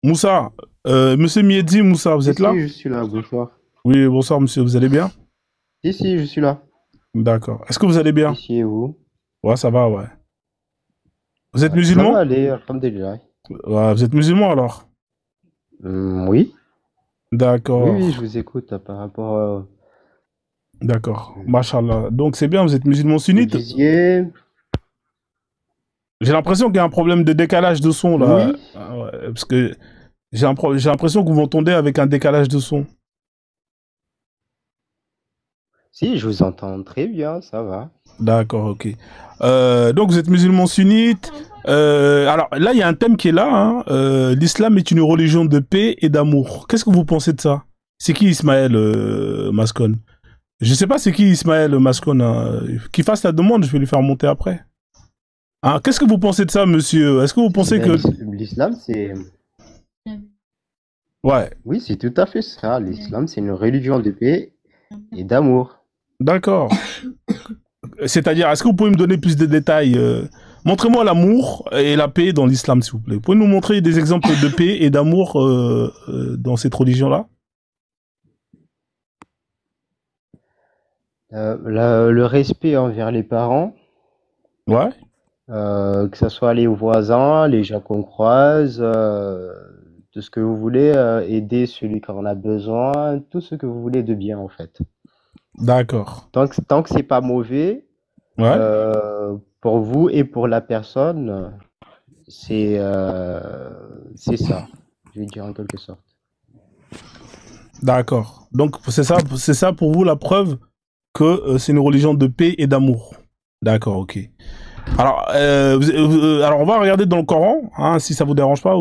Moussa, monsieur Miedzi, Moussa, vous Si, êtes là? si, je suis là, bonsoir. Oui, bonsoir monsieur, vous allez bien? Si, si, je suis là. D'accord. Est-ce que vous allez Si, bien? si, et vous? Ouais, ça va, ouais. Vous êtes Ouais, ça va musulman? aller, alhamdulillah. Ouais, vous êtes musulman alors? Oui, oui, D'accord, oui, je vous écoute par rapport d'accord. Machallah. Donc c'est bien, vous êtes musulman vous sunnite? disiez, J'ai l'impression qu'il y a un problème de décalage de son là. oui, Ah ouais, parce que j'ai l'impression que vous m'entendez avec un décalage de son. si, je vous entends très bien, ça va. D'accord, ok. Donc vous êtes musulman sunnite. Alors là, il y a un thème qui est là, hein. L'islam est une religion de paix et d'amour. Qu'est-ce que vous pensez de ça? C'est qui Ismaël Mascon? Je sais pas c'est qui Ismaël Mascon, hein. Qu'il fasse la demande, je vais lui faire monter après. Hein, qu'est-ce que vous pensez de ça, monsieur? Est-ce que vous pensez Ben, que... l'islam, c'est, Ouais, oui, c'est tout à fait ça. L'islam, c'est une religion de paix et d'amour. d'accord. C'est-à-dire, est-ce que vous pouvez me donner plus de détails montrez-moi l'amour et la paix dans l'islam, s'il vous plaît. Vous pouvez nous montrer des exemples de paix et d'amour dans cette religion-là? Le respect envers les parents, Ouais. que ce soit les voisins, les gens qu'on croise, tout ce que vous voulez, aider celui qui en a besoin, tout ce que vous voulez de bien en fait. D'accord. Tant que c'est pas mauvais, Ouais. pour vous et pour la personne, c'est c'est ça, je vais dire en quelque sorte. D'accord. Donc c'est ça pour vous la preuve que c'est une religion de paix et d'amour. D'accord, ok. Alors, alors on va regarder dans le Coran, hein, si ça vous dérange pas.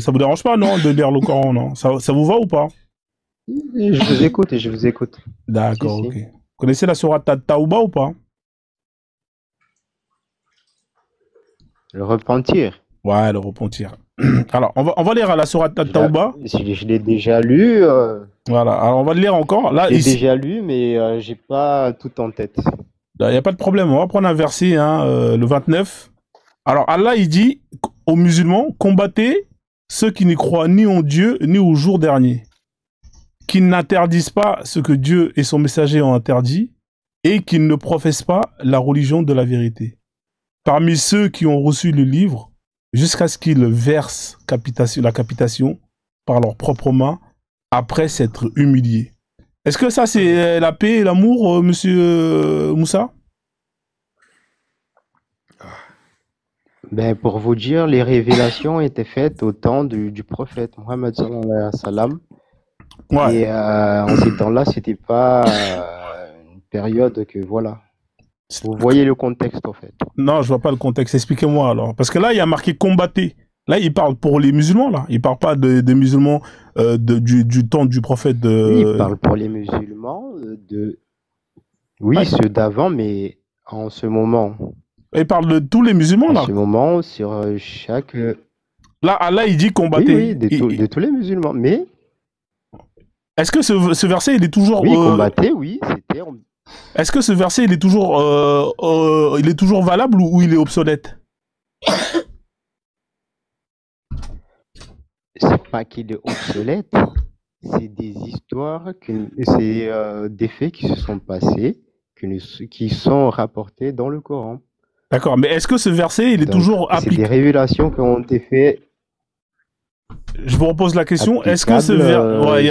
Ça vous dérange pas, non, de lire le Coran, non? Ça vous va ou pas? Et je vous écoute et je vous écoute. Si, D'accord, ok. si. Vous connaissez la sourate At-Tawba ou pas? Le repentir. Ouais, le repentir. Alors, on va lire à la sourate At-Tawba. Je l'ai déjà lu, Voilà. Alors, on va le lire encore. Là, ici, mais j'ai pas tout en tête. il n'y a pas de problème. On va prendre un verset, hein, le 29. Alors, Allah, il dit aux musulmans, combattez ceux qui n'y croient ni en Dieu, ni au jour dernier, qui n'interdisent pas ce que Dieu et son messager ont interdit, et qui ne professent pas la religion de la vérité. Parmi ceux qui ont reçu le livre, jusqu'à ce qu'ils versent la capitation par leurs propres mains, après s'être humiliés. Est-ce que ça, c'est la paix et l'amour, monsieur Moussa? Ben, pour vous dire, les révélations étaient faites au temps du prophète Mohammed sallallahu alayhi wa sallam. Ouais. Et en ces temps-là, c'était pas une période que voilà. Vous voyez le contexte en fait. Non, je vois pas le contexte. Expliquez-moi alors. Parce que là, il y a marqué combattez. Là, il parle pour les musulmans, là. Il parle pas des musulmans du temps du prophète Oui, il de... parle pour les musulmans oui, Ouais. ceux d'avant, mais en ce moment, Il parle de tous les musulmans, en là. ce moment, sur chaque, Là, Allah, il dit oui, oui, combattez. de tous les musulmans. Mais Est-ce que ce verset, il est toujours... oui, combattre, oui, c'était est-ce que ce verset, il est toujours valable ou il est obsolète? c'est pas qu'il est obsolète, c'est des histoires, c'est des faits qui se sont passés, qui sont rapportés dans le Coran. D'accord, mais est-ce que ce verset, il est Donc, toujours c'est des révélations qui ont été faites Je vous repose la question. Est-ce que ce applicables. verset... Ouais,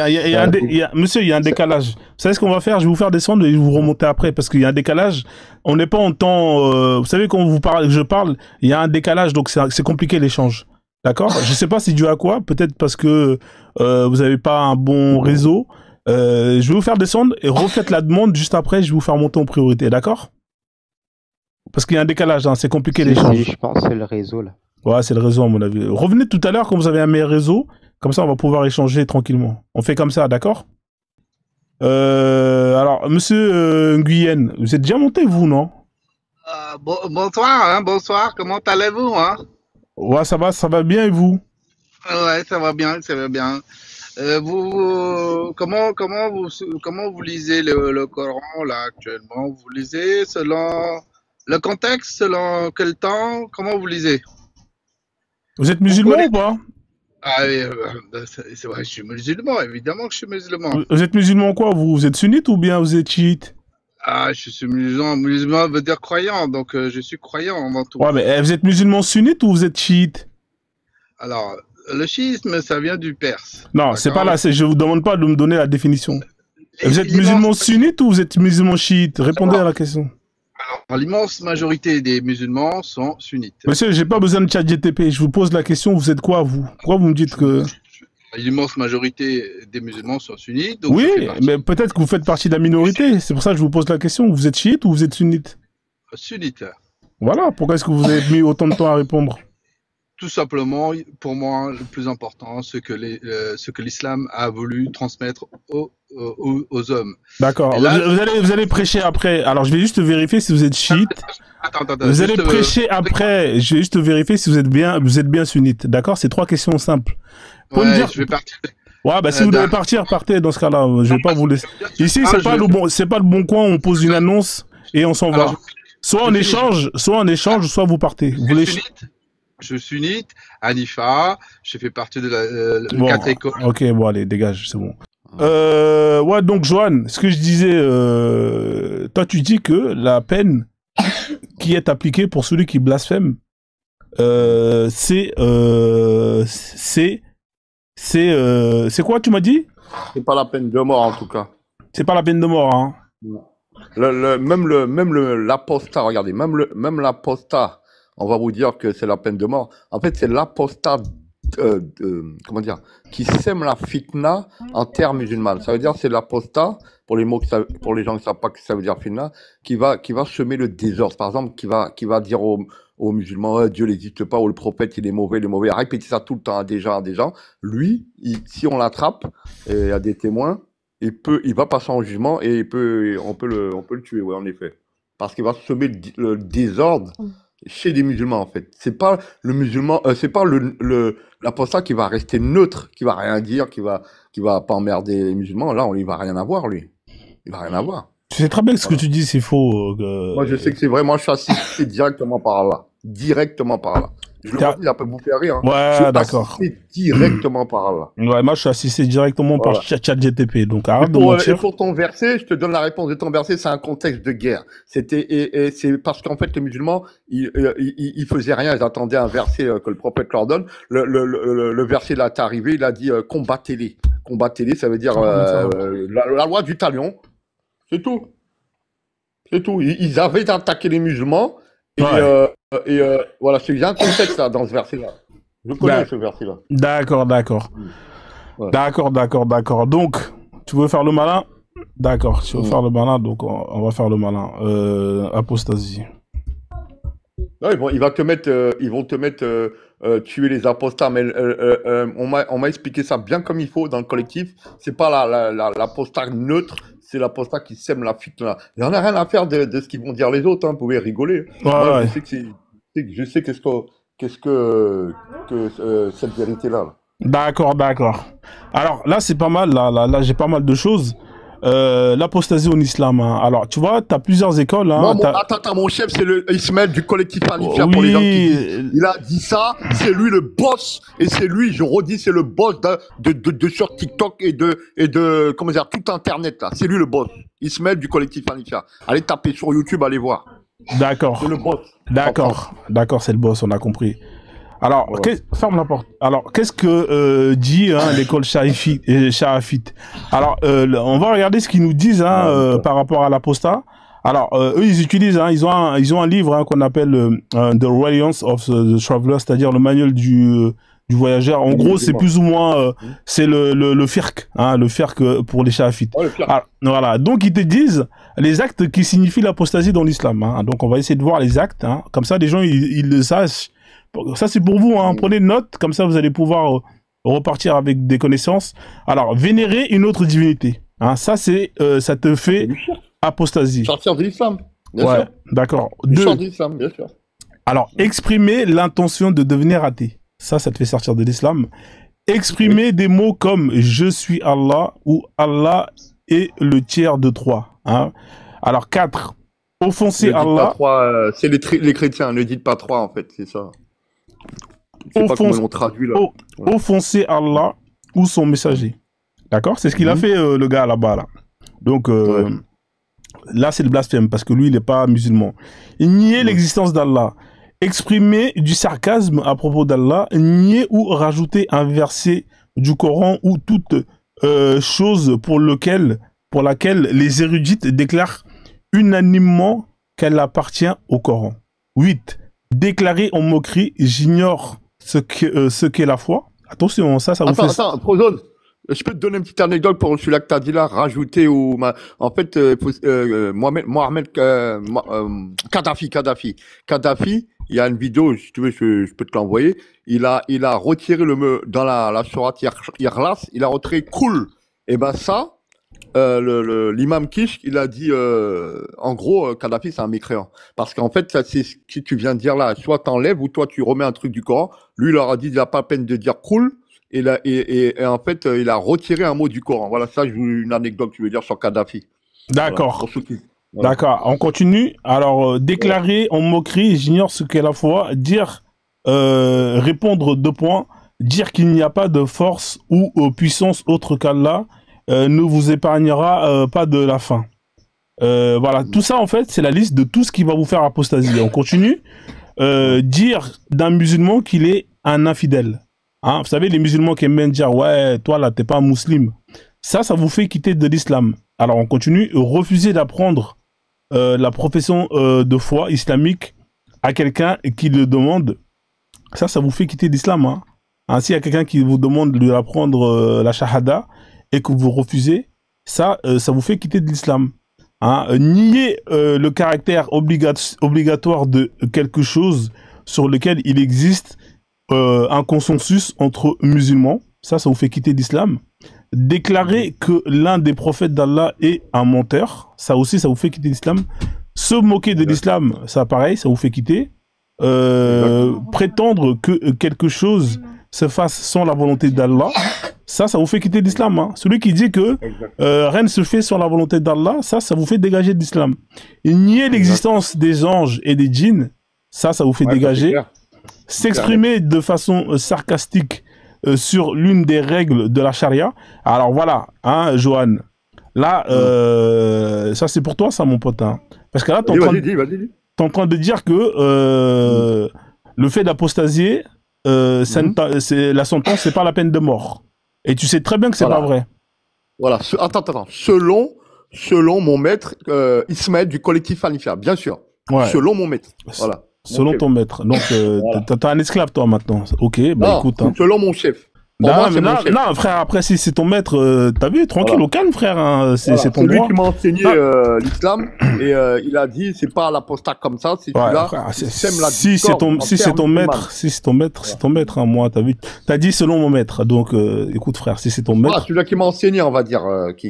Ça, monsieur, il y a un ça- décalage. Vous savez ce qu'on va faire? Je vais vous faire descendre et je vais vous remonter après parce qu'il y a un décalage. On n'est pas en temps... vous savez, quand je parle, il y a un décalage, donc c'est compliqué l'échange. D'accord? Je sais pas si dû à quoi. Peut-être parce que vous n'avez pas un bon réseau. Je vais vous faire descendre et refaites la demande juste après. Je vais vous faire monter en priorité. D'accord? Parce qu'il y a un décalage. Hein, c'est compliqué si, l'échange. je pense que c'est le réseau là. Ouais, c'est le réseau, à mon avis. Revenez tout à l'heure quand vous avez un meilleur réseau. Comme ça, on va pouvoir échanger tranquillement. On fait comme ça, d'accord? Alors, monsieur Nguyen, vous êtes déjà monté, vous, non? Bonsoir, hein, bonsoir, comment allez-vous, hein? Ouais, ça va bien, et vous? Ouais, ça va bien, ça va bien. Comment vous lisez le Coran là actuellement? Vous lisez selon le contexte, selon quel temps? Comment vous lisez? Vous êtes Vous musulman prenez, ou pas? Ah, c'est vrai, je suis musulman, évidemment que je suis musulman. Vous êtes musulman quoi? Vous êtes sunnite ou bien vous êtes chiite? Ah, je suis musulman. Musulman veut dire croyant, donc je suis croyant avant tout. Ouais, mais vous êtes musulman sunnite ou vous êtes chiite? Alors, le chiisme, ça vient du perse, Non, c'est pas d'accord? là, je vous demande pas de me donner la définition. Vous êtes L'immense musulman sunnite ou vous êtes musulman chiite? Répondez à alors, la question. l'immense majorité des musulmans sont sunnites. Monsieur, j'ai pas besoin de chat GTP, je vous pose la question, vous êtes quoi vous? Pourquoi vous me dites que... L'immense majorité des musulmans sont sunnites, donc je Oui, fais partie mais peut-être que vous faites partie de la minorité, c'est pour ça que je vous pose la question. Vous êtes chiite ou vous êtes sunnite? sunnite. Voilà, pourquoi est-ce que vous avez mis autant de temps à répondre? Tout simplement, pour moi, le plus important, ce que l'islam a voulu transmettre aux hommes. D'accord, Et là, vous allez prêcher après. Alors je vais juste vérifier si vous êtes chiite. attends, Vous allez juste, prêcher après, je vais juste vérifier si vous êtes bien sunnite. D'accord, c'est 3 questions simples. Vous pouvez me ouais, dire... je vais partir. Ouais, bah si vous devez partir, partez dans ce cas-là. Je vais pas vous laisser. Ici, c'est pas le bon coin. On pose une annonce et on s'en va. Alors, Soit on échange, soit vous partez. Vous voulez... Je suis sunnite, Hanifa, j'ai fait partie de la Bon, 4 écoles. ok, bon, allez, dégage, c'est bon. Ouais, donc, Johan, ce que je disais, toi, tu dis que la peine qui est appliquée pour celui qui blasphème, c'est quoi, tu m'as dit? C'est pas la peine de mort, en tout cas. C'est pas la peine de mort, hein. Même l'apostat, regardez, même l'apostat, on va vous dire que c'est la peine de mort. En fait, c'est l'apostat, comment dire, qui sème la fitna en terre musulmane. Ça veut dire c'est l'apostat, pour les gens qui savent pas que ça veut dire fitna, qui va semer le désordre. Par exemple, qui va dire aux musulmans, oh, Dieu n'existe pas, ou le prophète il est mauvais, répéter ça tout le temps à des gens. Lui, si on l'attrape, et il y a des témoins, il va passer en jugement et on peut le tuer, ouais, en effet. Parce qu'il va semer le désordre chez les musulmans, en fait. C'est pas le musulman, c'est pas l'apostat qui va rester neutre, qui va rien dire, qui va pas emmerder les musulmans. Là, il va rien avoir, lui. Il va rien avoir. Tu sais très bien que ce que tu dis, c'est faux. Moi, je sais que c'est vrai. Moi, je suis assisté directement par là. Directement par là. Je le vois, ça peut vous faire rire. Hein. Ouais, d'accord. Je suis assisté directement par là. Ouais, moi, je suis assisté directement par ChatGTP. Donc, arrête de mentir. Et pour ton verset, je te donne la réponse de ton verset, c'est un contexte de guerre. Et c'est parce qu'en fait, les musulmans, ils faisaient rien, ils attendaient un verset que le prophète leur donne. Le verset là est arrivé, il a dit combattez-les. Combattez-les, ça veut dire la loi du talion. C'est tout. C'est tout. Ils avaient attaqué les musulmans. Et voilà, il y a un contexte là, dans ce verset-là. Je connais ce verset-là. D'accord. Ouais. D'accord. Donc, tu veux faire le malin? D'accord, tu veux faire le malin, donc on va faire le malin. Apostasie. Non, ils vont te mettre tuer les apostats, mais on m'a expliqué ça bien comme il faut dans le collectif. C'est pas l'apostat neutre, c'est l'apostat qui sème la fitna. Il n'en a rien à faire de ce qu'ils vont dire les autres, hein, vous pouvez rigoler. Moi, je sais qu'est-ce que cette vérité-là. D'accord. Alors là, c'est pas mal, là j'ai pas mal de choses. L'apostasie en islam. Hein. Alors, tu vois, tu as plusieurs écoles. Hein, attends, mon chef, c'est le Ismaël du collectif Hanifa pour les gens qui il a dit ça, c'est lui le boss, et c'est lui, je redis, c'est le boss de sur TikTok et de comment dire, tout Internet, là. C'est lui le boss. Ismaël du collectif Hanifa. Allez taper sur YouTube, allez voir. D'accord. C'est le boss. D'accord, c'est le boss, on a compris. Alors, ferme la porte. Alors, qu'est-ce que dit l'école Sharafite? Alors, on va regarder ce qu'ils nous disent par rapport à l'apostat. Alors, eux, ils utilisent, ils ont un livre qu'on appelle The Radiance of the Traveler, c'est-à-dire le manuel du voyageur. En gros, c'est plus ou moins, c'est le firq, le firq pour les Sharafites. Voilà. Donc, ils te disent les actes qui signifient l'apostasie dans l'islam. Donc, on va essayer de voir les actes. Comme ça, les gens, ils le sachent. Ça, c'est pour vous, prenez note, comme ça vous allez pouvoir repartir avec des connaissances. Alors, vénérer une autre divinité. Ça, ça te fait apostasie. Sortir de l'islam. Bien sûr. D'accord. Sortir de l'islam, bien sûr. Alors, exprimer l'intention de devenir athée. Ça te fait sortir de l'islam. Exprimer des mots comme « Je suis Allah » ou « Allah est le tiers de 3 ». Alors, 4. Offenser Allah. C'est les chrétiens, ne dites pas 3 en fait, c'est ça. Je sais pas comment offense- ils l'ont traduit là. oh, offenser Allah ou son messager. D'accord? C'est ce qu'il a Mhm. fait, le gars là-bas, là. Donc, Ouais. là, c'est le blasphème, parce que lui, il n'est pas musulman. Nier Mhm. l'existence d'Allah, exprimer du sarcasme à propos d'Allah, nier ou rajouter un verset du Coran ou toute chose pour laquelle les érudites déclarent unanimement qu'elle appartient au Coran. 8. Déclarer en moquerie, j'ignore ce qu'est la foi. Attention, ça vous fait... Attends, Prozone, je peux te donner une petite anecdote pour celui-là que tu as dit là, rajouter ou... En fait, Mohamed Kadhafi, il y a une vidéo, si tu veux, je peux te l'envoyer. Il a retiré dans la sourate Ikhlas, il a retiré cool. Et ben ça, l'imam Kish, il a dit, en gros, Kadhafi, c'est un mécréant. Parce qu'en fait, ça, c'est ce que tu viens de dire là. Soit t'enlèves ou toi, tu remets un truc du Coran. Lui, il leur a dit, il n'a pas la peine de dire cool. Et en fait, il a retiré un mot du Coran. Voilà, ça, une anecdote que je veux dire sur Kadhafi. D'accord. Voilà, pour ceux qui- voilà. D'accord, on continue. Alors, déclarer en moquerie, j'ignore ce qu'est la foi, dire, répondre 2 points, dire qu'il n'y a pas de force ou puissance autre qu'Allah ne vous épargnera pas de la fin. Voilà, tout ça en fait, c'est la liste de tout ce qui va vous faire apostasier. On continue. Dire d'un musulman qu'il est un infidèle. Hein, vous savez, les musulmans qui aiment bien dire, ouais, toi là, t'es pas un musulman. Ça vous fait quitter de l'islam. Alors, on continue. Refuser d'apprendre la profession de foi islamique à quelqu'un qui le demande, ça vous fait quitter l'islam. Hein. Hein, s'il y a quelqu'un qui vous demande de apprendre la shahada et que vous refusez, ça vous fait quitter de l'islam. Hein. Nier le caractère obligatoire de quelque chose sur lequel il existe un consensus entre musulmans, ça vous fait quitter l'islam. Déclarer que l'un des prophètes d'Allah est un menteur, ça aussi, ça vous fait quitter l'islam. Se moquer de l'islam, ça pareil, ça vous fait quitter. Prétendre que quelque chose se fasse sans la volonté d'Allah, ça vous fait quitter l'islam. Hein. Celui qui dit que rien ne se fait sans la volonté d'Allah, ça vous fait dégager de l'islam. Et nier l'existence des anges et des djinns, ça vous fait dégager. S'exprimer de façon sarcastique sur l'une des règles de la charia. Alors voilà, hein, Johan. Là, ça c'est pour toi, ça, mon pote. Hein. Parce que là, t'es en train de dire que le fait d'apostasier, la sentence, c'est pas la peine de mort. Et tu sais très bien que c'est pas vrai. Voilà. Attends. Selon mon maître, Ismaël du collectif Hanifa, bien sûr. Ouais. Selon mon maître. Voilà. Selon ton maître. Donc, voilà. T'as un esclave, toi, maintenant. Ok, bah non, écoute. Hein. Selon mon chef. Non, frère, après, si c'est ton maître, t'as vu, tranquille, voilà. Au calme, frère. Hein, c'est ton droit. C'est lui qui m'a enseigné l'islam. Et il a dit, c'est pas l'apostat comme ça, c'est celui-là. Si c'est ton maître, c'est ton maître, hein, moi, t'as vu. T'as dit selon mon maître. Donc, écoute, frère, si c'est ton maître. Ah, celui-là qui m'a enseigné, on va dire,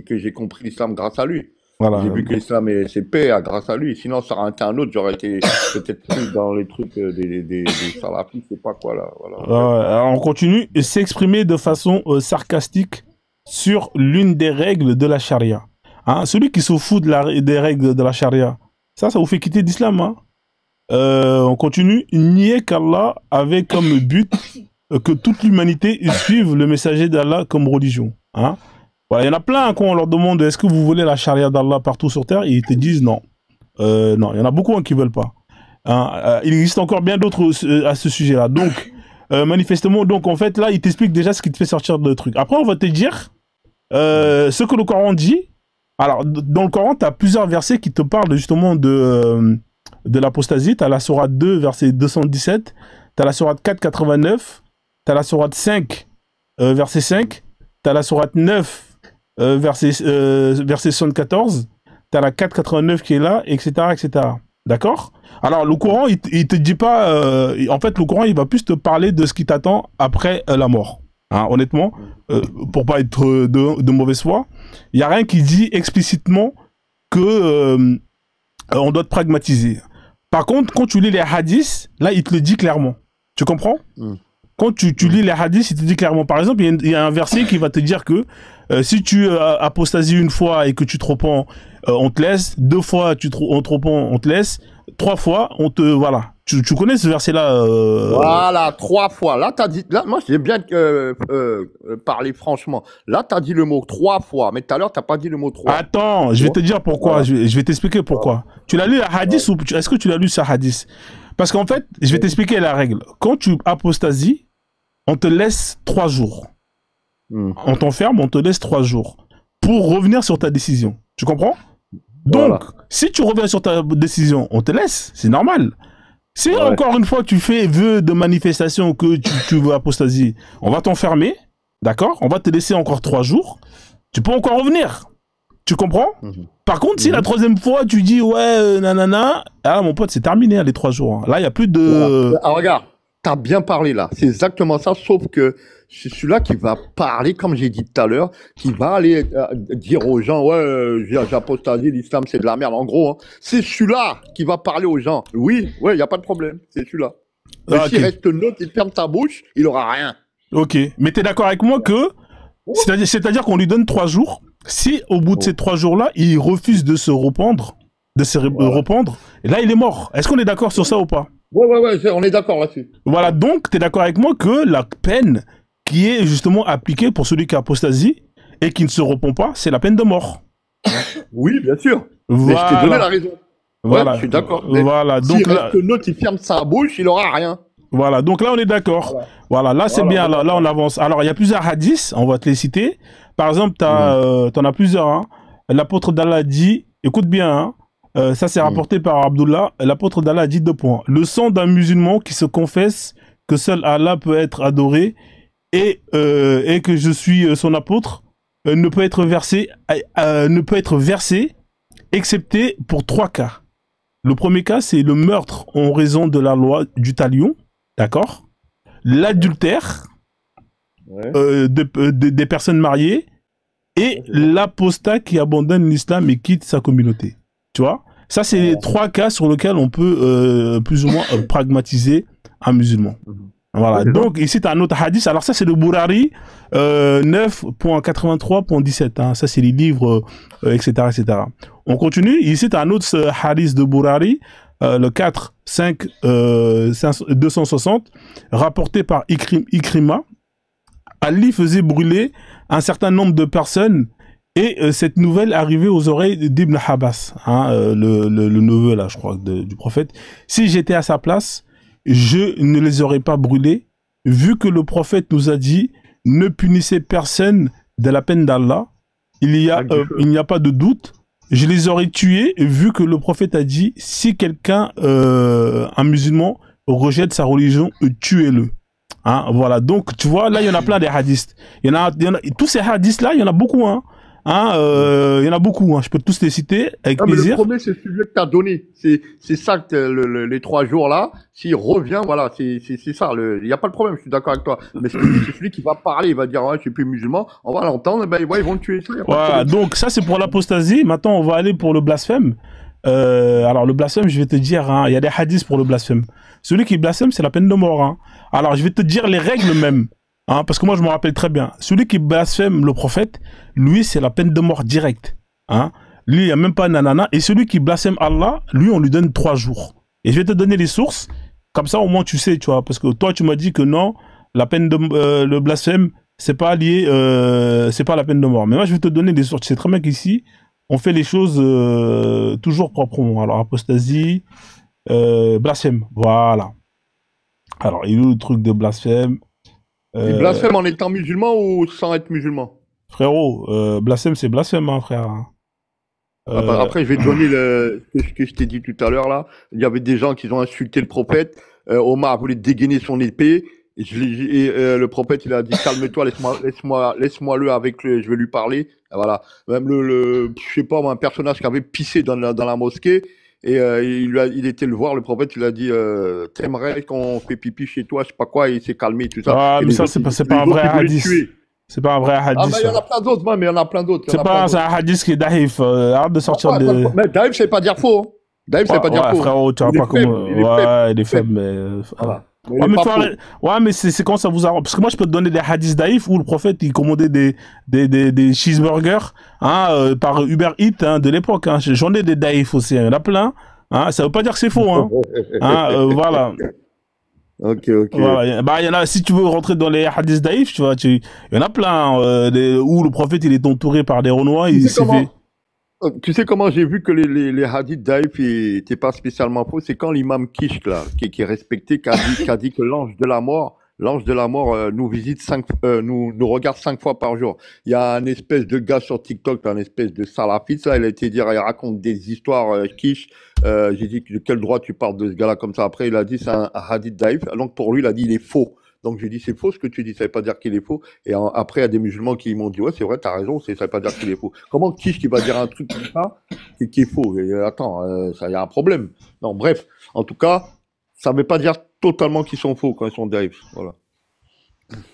que j'ai compris l'islam grâce à lui. Voilà. J'ai vu que l'islam c'est paix grâce à lui. Sinon, ça aurait été un autre, j'aurais été peut-être plus dans les trucs des salafis, c'est pas quoi là. Voilà. Alors on continue. S'exprimer de façon sarcastique sur l'une des règles de la charia. Hein, celui qui se fout des règles de la charia, ça vous fait quitter l'islam. Hein. On continue. Nier qu'Allah avait comme but que toute l'humanité suive le messager d'Allah comme religion. Hein. Voilà, il y en a plein quand on leur demande est-ce que vous voulez la charia d'Allah partout sur terre, ils te disent non. Non, il y en a beaucoup qui ne veulent pas. Hein, il existe encore bien d'autres à ce sujet-là. Donc, manifestement, en fait, là, il t'explique déjà ce qui te fait sortir de truc. Après, on va te dire ce que le Coran dit. Alors, dans le Coran, tu as plusieurs versets qui te parlent justement de l'apostasie. Tu as la sourate 2, verset 217. Tu as la sourate 4, 89. Tu as la sourate 5, verset 5. Tu as la sourate 9, verset 74, tu as la 489 qui est là, etc. etc. D'accord? Alors, le Coran, il te dit pas... en fait, le Coran, il va plus te parler de ce qui t'attend après la mort. Hein, honnêtement, pour pas être de mauvaise foi, il n'y a rien qui dit explicitement que on doit te pragmatiser. Par contre, quand tu lis les hadiths, là, il te le dit clairement. Tu comprends? Quand tu lis les hadiths, il te dit clairement. Par exemple, il y a un verset qui va te dire que si tu apostasies une fois et que tu te repens, on te laisse. 2 fois, on te repens, on te laisse. 3 fois, voilà. Tu connais ce verset-là Voilà, 3 fois. Là, t'as dit, là, moi, j'ai bien parlé franchement. Là, t'as dit le mot 3 fois, mais tout à l'heure, t'as pas dit le mot 3. Attends, je vais te dire pourquoi. Voilà. Je vais t'expliquer pourquoi. Tu l'as lu la hadith ou est-ce que tu l'as lu sa hadith? Parce qu'en fait, je vais t'expliquer la règle. Quand tu apostasies, on te laisse 3 jours. On t'enferme, on te laisse 3 jours pour revenir sur ta décision. Tu comprends? Donc, si tu reviens sur ta décision, on te laisse, c'est normal. Si encore une fois tu fais vœu de manifestation que tu veux apostasier, on va t'enfermer, d'accord? On va te laisser encore 3 jours. Tu peux encore revenir. Tu comprends? Par contre, si la 3e fois tu dis ouais, nanana, ah mon pote, c'est terminé hein, les 3 jours. Hein. Là, il n'y a plus de. Ah, regarde, t'as bien parlé là. C'est exactement ça, sauf que c'est celui-là qui va parler, comme j'ai dit tout à l'heure, qui va aller dire aux gens, ouais, j'ai apostasie, l'islam c'est de la merde. En gros, hein, c'est celui-là qui va parler aux gens. Oui, ouais, il n'y a pas de problème, c'est celui-là. Mais s'il reste neutre, il ferme ta bouche, il aura rien. Ok, mais t'es d'accord avec moi que, c'est-à-dire qu'on lui donne 3 jours, si au bout de ces 3 jours-là, il refuse de se rependre, rependre, et là il est mort. Est-ce qu'on est d'accord sur ça ou pas? Ouais, on est d'accord là-dessus. Voilà, donc t'es d'accord avec moi que la peine qui est justement appliquée pour celui qui apostasie et qui ne se repent pas, c'est la peine de mort. Oui, bien sûr. Voilà. Mais je t'ai donné la raison. Voilà. Ouais, je suis d'accord. Voilà, donc s'il reste neutre, il ferme sa bouche, il aura rien. Voilà, donc là on est d'accord. Voilà, là c'est bien, là on avance. Alors il y a plusieurs hadiths, on va te les citer. Par exemple, t'en as plusieurs. Hein. L'apôtre d'Allah dit, écoute bien, hein, ça c'est rapporté par Abdullah, l'apôtre d'Allah dit 2 points. Le sang d'un musulman qui se confesse que seul Allah peut être adoré et que je suis son apôtre ne peut être versé excepté pour 3 cas. Le premier cas, c'est le meurtre en raison de la loi du talion, d'accord? L'adultère des personnes mariées et l'apostat qui abandonne l'islam et quitte sa communauté. Tu vois? Ça, c'est les 3 cas sur lesquels on peut plus ou moins pragmatiser un musulman. Voilà, donc ici tu as un autre hadith, alors ça c'est le Bourari 9.83.17, hein. Ça c'est les livres, etc., etc. On continue, ici tu as un autre hadith de Bourari, le 260, rapporté par Ikrima. Ali faisait brûler un certain nombre de personnes et cette nouvelle arrivait aux oreilles d'Ibn Abbas, hein, le neveu là je crois du prophète. Si j'étais à sa place, je ne les aurais pas brûlés, vu que le prophète nous a dit « Ne punissez personne de la peine d'Allah ». Il n'y a pas de doute. Je les aurais tués, vu que le prophète a dit « Si quelqu'un, un musulman, rejette sa religion, tuez-le ». Hein, voilà, donc tu vois, là il y en a plein des hadiths. Il y en a tous ces hadiths-là, il y en a beaucoup. Hein. Il y en a beaucoup, hein. Je peux tous les citer avec plaisir. Le premier, c'est celui que tu as donné. C'est ça que les 3 jours-là, s'il revient, voilà, c'est ça. Il n'y a pas de problème, je suis d'accord avec toi. Mais c'est celui qui va parler, il va dire, ouais, je suis plus musulman, on va l'entendre, ben, ouais, ils vont le tuer. Voilà, donc ça c'est pour l'apostasie. Maintenant, on va aller pour le blasphème. Alors, le blasphème, je vais te dire, hein, il y a des hadiths pour le blasphème. Celui qui blasphème, c'est la peine de mort. Hein. Alors, je vais te dire les règles même. Hein, parce que moi, je me rappelle très bien. Celui qui blasphème le prophète, lui, c'est la peine de mort directe. Hein. Lui, il n'y a même pas nanana. Et celui qui blasphème Allah, lui, on lui donne 3 jours. Et je vais te donner les sources. Comme ça, au moins, tu sais, tu vois. Parce que toi, tu m'as dit que non, la peine de le blasphème, c'est pas lié, c'est pas la peine de mort. Mais moi, je vais te donner des sources. Tu sais très bien qu'ici, on fait les choses toujours proprement. Alors, apostasie, blasphème. Voilà. Alors, il y a le truc de blasphème. Il blasphème en étant musulman ou sans être musulman? Frérot, blasphème, c'est blasphème, hein, frère. Après, je vais te donner ce que je t'ai dit tout à l'heure, là. Il y avait des gens qui ont insulté le prophète. Omar voulait dégainer son épée. Et le prophète, il a dit, calme-toi, laisse-moi-le avec je vais lui parler. Et voilà. Même je sais pas, un personnage qui avait pissé dans la mosquée. Et il était le voir, le prophète, il a dit t'aimerais qu'on fait pipi chez toi, je sais pas quoi, et il s'est calmé, tout ça. Ah, mais ça, c'est pas un vrai hadith. C'est pas un vrai hadith. Ah, mais il y en a plein d'autres, mais il y en a plein d'autres. C'est pas un hadith qui est daïf. Arrête de sortir de. Mais daïf, c'est pas dire faux. Hein. Daïf, c'est pas dire faux. Frérot, tu vois pas comment. Ouais, il est faible, mais. Voilà. Ouais, mais c'est quand ça vous arrange. Parce que moi, je peux te donner des hadiths daïf où le prophète, il commandait des cheeseburgers, hein, par Uber Eats, hein, de l'époque, hein. J'en ai des daïf aussi, hein. Il y en a plein. Hein, ça veut pas dire que c'est faux. Hein. Hein, voilà. Ok, ok. Voilà. Bah, il y en a, si tu veux rentrer dans les hadiths daïfs, tu vois, il y en a plein, où le prophète, il est entouré par des Renois, Tu il sais s'est fait... comment, tu sais comment j'ai vu que les hadiths d'Aïf n'étaient pas spécialement faux? C'est quand l'imam Kishk, là, qui est respecté, qui a dit que l'ange de la mort nous visite nous regarde 5 fois par jour. Il y a un espèce de gars sur TikTok, un espèce de salafiste, là, il a été dire, il raconte des histoires, Kish. J'ai dit, de quel droit tu parles de ce gars-là comme ça? Après, il a dit, c'est un hadith d'Aïf. Donc, pour lui, il a dit, il est faux. Donc, j'ai dit, c'est faux ce que tu dis, ça veut pas dire qu'il est faux. Et après, il y a des musulmans qui m'ont dit, ouais, c'est vrai, t'as raison, ça veut pas dire qu'il est faux. Comment Kish qui va dire un truc comme ça, qui est faux? Et, attends, ça y a un problème. Non, bref. En tout cas, ça veut pas dire totalement qu'ils sont faux quand ils sont d'Aïf. Voilà.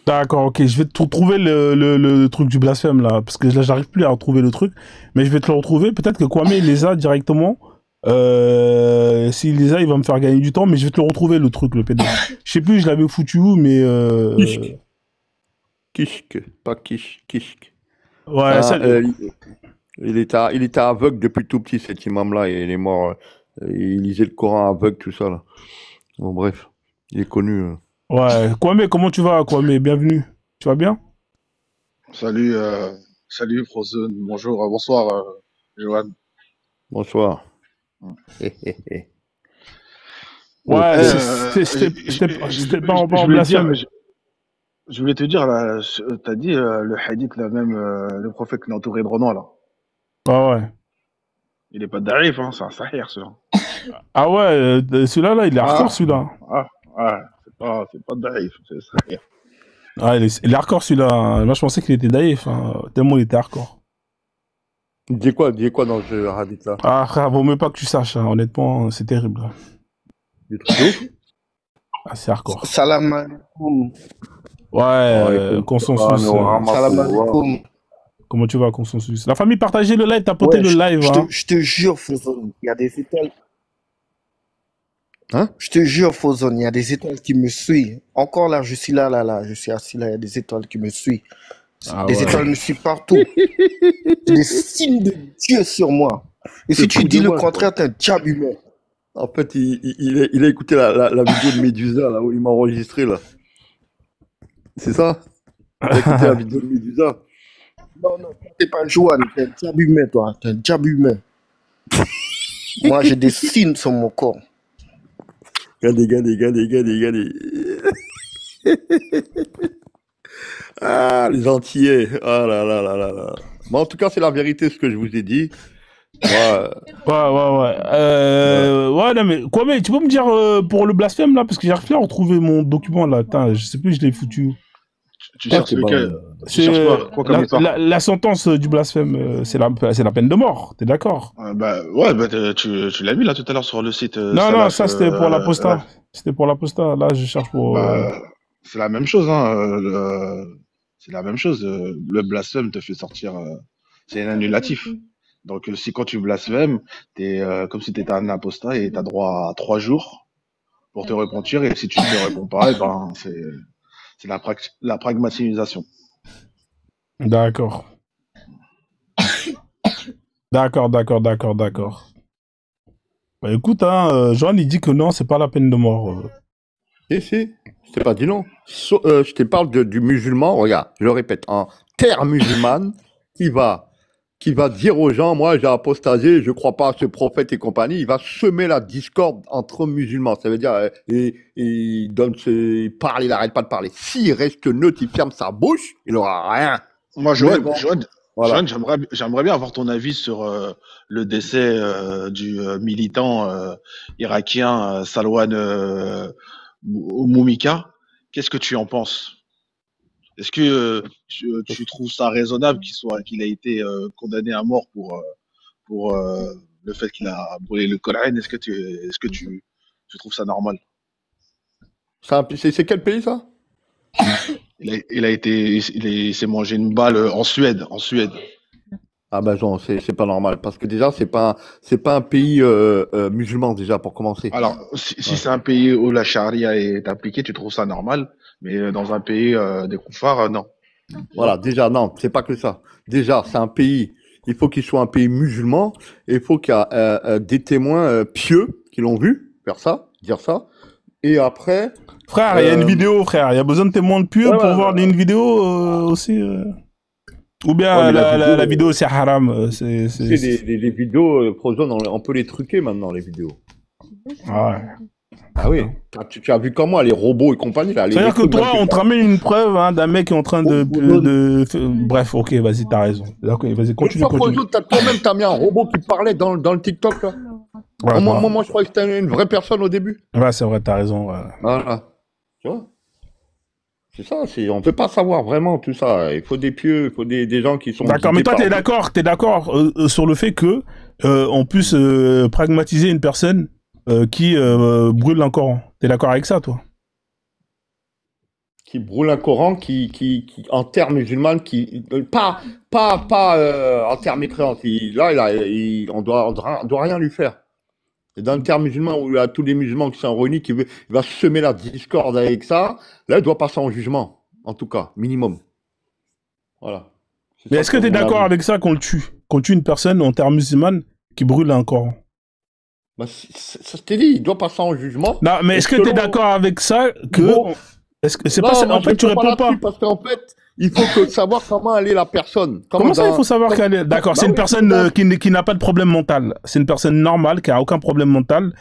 D'accord, ok, je vais te retrouver le truc du blasphème, là, parce que là, j'arrive plus à retrouver le truc, mais je vais te le retrouver, peut-être que Kwame, il les a directement, s'il les a, il va me faire gagner du temps, mais je vais te le retrouver, le truc, le PDF. Je sais plus, je l'avais foutu où, mais... Kishk. Kishk, pas Kishk. Ouais, ça... Il était aveugle depuis tout petit, cet imam-là, et il est mort. Il lisait le Coran aveugle, tout ça, là. Bon, bref, il est connu. Ouais, Kwame, comment tu vas, Kwame? Bienvenue. Tu vas bien? Salut, salut Frozen, bonjour, bonsoir Johan. Bonsoir. Ouais, Je c'était pas en voulais dire, blasphème. je voulais te dire là, t'as dit le hadith là même, le prophète qui est entouré de Renoir là. Ah ouais. Il est pas d'arif, hein, c'est un sahih celui-là. Ah ouais, celui-là, il est hardcore, celui-là. C'est pas d'arif, c'est sahih. Ah, il est hardcore, celui-là. Moi, je pensais qu'il était daïf, hein, tellement il était hardcore. Il dit quoi dans ce hadith-là? Ah, frère, vaut mieux pas que tu saches, hein, honnêtement, c'est terrible. Des trucs de ouf? Ah, c'est hardcore. Salam alaikum. Ouais, consensus. Salam alaikum. Comment tu vas, consensus? La famille, partagez le live, tapotez le live. Je te jure, Fozone, il y a des étoiles. Hein? Je te jure, Fozone, il y a des étoiles qui me suivent. Encore là, je suis là, je suis assis là, il y a des étoiles qui me suivent. Ah Des ouais. étoiles me suivent partout. J'ai des signes de Dieu sur moi. Et si tu dis le contraire, t'es un diable humain. En fait, il a écouté la vidéo de Médusa, là, où il m'a enregistré, là. C'est ça? Il a écouté la vidéo de Médusa. Non, t'es pas Johan, t'es un diable humain, toi. T'es un diable humain. Moi, j'ai des signes sur mon corps. Regardez. Ah, les Antillais. Ah là là là là là. Mais en tout cas, c'est la vérité, ce que je vous ai dit. Ouais. Ouais, non, mais quoi, mais tu peux me dire pour le blasphème là, parce que j'arrive plus à retrouver mon document là. Attends, je sais plus, je l'ai foutu. Tu cherches lequel? Tu cherches quoi comme histoire? La sentence du blasphème, c'est la peine de mort, t'es d'accord? Tu l'as mis là tout à l'heure sur le site. Non, ça c'était pour l'apostat. C'était pour l'apostat. Là, je cherche pour. C'est la même chose, hein. C'est la même chose. Le blasphème te fait sortir. C'est un annulatif. Donc, si quand tu blasphèmes, t'es comme si tu étais un apostat et tu as droit à 3 jours pour te repentir. Et si tu ne te réponds pas, c'est la pragmatisation. D'accord. D'accord. Bah écoute, hein, Johan, il dit que non, c'est pas la peine de mort. Si, je t'ai pas dit non. Je te parle du musulman, regarde, je le répète, en terre musulmane, qui va dire aux gens, moi j'ai apostasé, je crois pas à ce prophète et compagnie, il va semer la discorde entre musulmans. Ça veut dire, il parle, il arrête pas de parler. S'il reste neutre, il ferme sa bouche, il aura rien. Moi, Johan, Voilà. j'aimerais bien avoir ton avis sur le décès du militant irakien Salwan Moumika. Qu'est-ce que tu en penses? Est-ce que tu trouves ça raisonnable qu'il a été condamné à mort pour le fait qu'il a brûlé le Coran? Est-ce que tu trouves ça normal? C'est quel pays ça? Il s'est mangé une balle en Suède. Ah ben non, c'est pas normal parce que déjà c'est pas un pays musulman déjà pour commencer. Alors si c'est un pays où la charia est appliquée, tu trouves ça normal, mais dans un pays des koufars, non. Voilà, déjà non, c'est pas que ça. Déjà c'est un pays il faut qu'il soit un pays musulman, et il faut qu'il y ait des témoins pieux qui l'ont vu faire ça, dire ça. Et après, Frère, il y a une vidéo, frère. Il y a besoin de témoins de pieux pour voir une vidéo aussi. Ou bien ouais, mais la vidéo, c'est haram. tu sais, les vidéos, Frozone, on peut les truquer maintenant, les vidéos. Ah ouais. Ah oui, tu as vu comment les robots et compagnie là. C'est-à-dire que toi, on te ramène une preuve hein, d'un mec qui est en train Bref, ok, vas-y, t'as raison. D'accord, vas-y, continue. Toi-même, t'as mis un robot qui parlait dans le TikTok là. Ouais, moi, je croyais que c'était une vraie personne au début. Ouais, c'est vrai, t'as raison. Ouais. Voilà. Tu vois? C'est ça, on ne peut pas savoir vraiment tout ça. Il faut des pieux, il faut des gens qui sont... D'accord, mais toi, t'es d'accord sur le fait que on puisse pragmatiser une personne qui brûle un Coran. T'es d'accord avec ça, toi? Qui brûle un Coran, qui en terre musulmane, pas en terre mécréante. On doit rien lui faire. Et dans le terme musulman, où il y a tous les musulmans qui sont réunis, il va semer la discorde avec ça, là, il doit passer en jugement, en tout cas, minimum. Voilà. Mais est-ce que tu es d'accord avec ça qu'on le tue? Qu'on tue une personne en terre musulmane qui brûle un Coran? Bah, ça je t'ai dit, il doit passer en jugement. Non, mais est-ce que tu es d'accord avec ça que... Bon, est-ce que c'est pas ça? En fait, tu réponds pas. Parce qu'en fait, il faut savoir comment elle est la personne. Comment ça, il faut savoir qu'elle est... D'accord, c'est une personne qui n'a pas de problème mental. C'est une personne normale, qui a aucun problème mental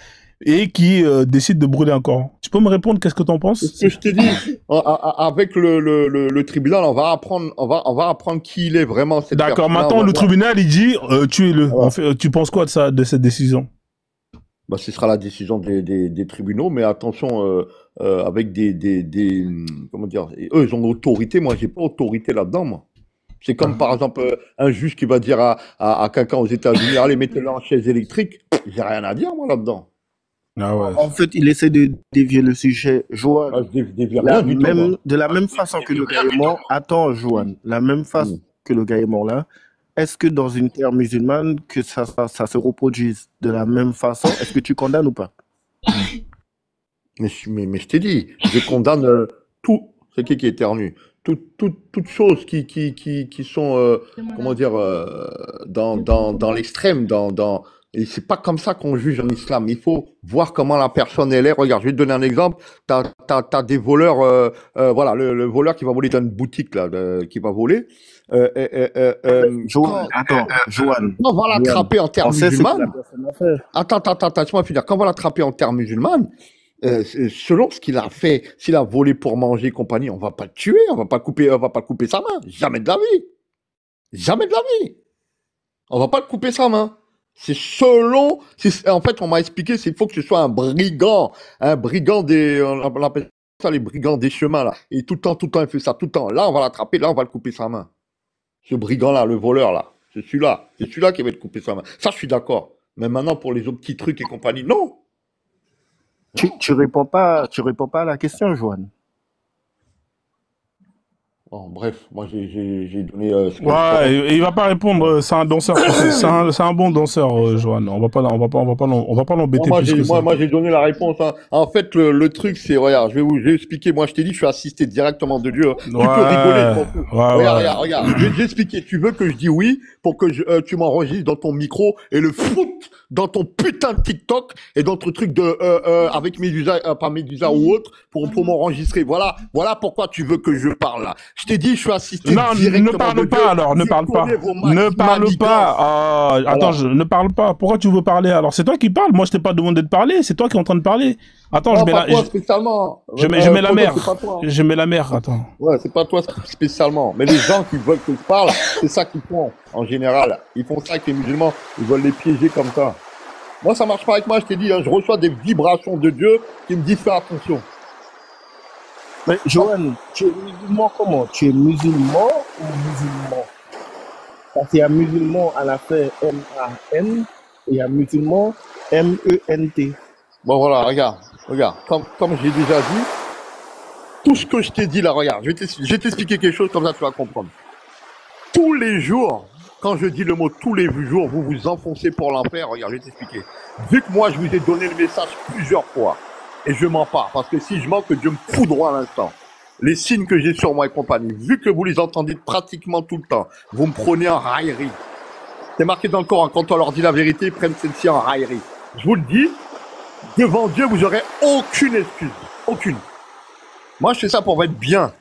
et qui décide de brûler un Coran. Tu peux me répondre, qu'est-ce que tu en penses? Ce que je t'ai dit, avec le tribunal, on va apprendre qui il est vraiment. D'accord, maintenant le tribunal, il dit, tuez-le. Voilà. Tu penses quoi de cette décision? Bah, ce sera la décision des tribunaux, mais attention, avec comment dire, eux, ils ont l'autorité, moi, j'ai pas autorité là-dedans, moi. C'est comme, par exemple, un juge qui va dire à quelqu'un aux États-Unis, allez, mettez-le en chaise électrique, j'ai rien à dire, moi, là-dedans. Ah ouais. En fait, il essaie de dévier le sujet. Joanne, de la même façon que le gars est mort, attends, Joanne, la même façon que le gars est mort là, est-ce que dans une terre musulmane, que ça se reproduise de la même façon, est-ce que tu condamnes ou pas? Mais je t'ai dit, je condamne tout. C'est qui éternue? Toutes choses qui sont, comment dire, dans l'extrême, et c'est pas comme ça qu'on juge en islam. Il faut voir comment la personne elle est. Regarde, je vais te donner un exemple. T'as des voleurs, voilà, le voleur qui va voler dans une boutique là, qui va voler. Joanne, quand on va l'attraper en terre musulmane. Attends, laisse-moi finir. Quand on va l'attraper en terre musulmane, selon ce qu'il a fait, s'il a volé pour manger et compagnie, on va pas le tuer, on va pas couper sa main. Jamais de la vie. Jamais de la vie. On va pas le couper sa main. C'est selon, en fait, on m'a expliqué, il faut que ce soit un brigand on appelle ça les brigands des chemins, là. Et tout le temps, il fait ça, tout le temps. Là, on va l'attraper, là, on va le couper sa main. Ce brigand-là, le voleur, là. C'est celui-là qui va te couper sa main. Ça, je suis d'accord. Mais maintenant, pour les autres petits trucs et compagnie, non. Tu réponds pas à la question, Joanne. Bon, bref, moi j'ai donné. Il va pas répondre. C'est un danseur. c'est un bon danseur, Joanne. On va pas l'embêter plus que ça. Moi j'ai donné la réponse. Hein. En fait, le truc c'est, regarde, je vais expliquer. Moi je t'ai dit, je suis assisté directement de Dieu. Tu peux rigoler. Regarde. Je vais t'expliquer. Tu veux que je dise oui pour que tu m'enregistres dans ton micro et le foot dans ton putain de TikTok et dans ton truc avec Médusa, pas Médusa ou autre pour m'enregistrer. Voilà pourquoi tu veux que je parle là. Je t'ai dit, je suis assisté directement. Ne parle pas alors, ne parle pas. Ne parle pas. Attends, ne parle pas. Pourquoi tu veux parler alors? C'est toi qui parles. Moi, je t'ai pas demandé de parler. C'est toi qui es en train de parler. Attends, je mets la mer. Je mets la mer. Attends. Ouais, c'est pas toi spécialement. Mais les gens qui veulent que je parle, c'est ça qu'ils font en général. Ils font ça avec les musulmans. Ils veulent les piéger comme ça. Moi, ça marche pas avec moi. Je t'ai dit, hein, je reçois des vibrations de Dieu qui me disent fais attention. Mais Joanne, tu es musulman comment? Tu es musulman ou musulman? Parce qu'il y a musulman à la fin M-A-N et il y a musulman M-E-N-T. Bon voilà, regarde. Comme j'ai déjà dit, tout ce que je t'ai dit là, regarde, je vais t'expliquer quelque chose, comme ça tu vas comprendre. Tous les jours, quand je dis le mot tous les jours, vous vous enfoncez pour l'enfer, regarde, je vais t'expliquer. Vu que moi je vous ai donné le message plusieurs fois, et je mens pas, parce que si je mens, que Dieu me foudroie à l'instant. Les signes que j'ai sur moi et compagnie, vu que vous les entendez pratiquement tout le temps, vous me prenez en raillerie. C'est marqué dans le Coran, quand on leur dit la vérité, ils prennent celle-ci en raillerie. Je vous le dis, devant Dieu, vous n'aurez aucune excuse. Aucune. Moi, je fais ça pour votre bien.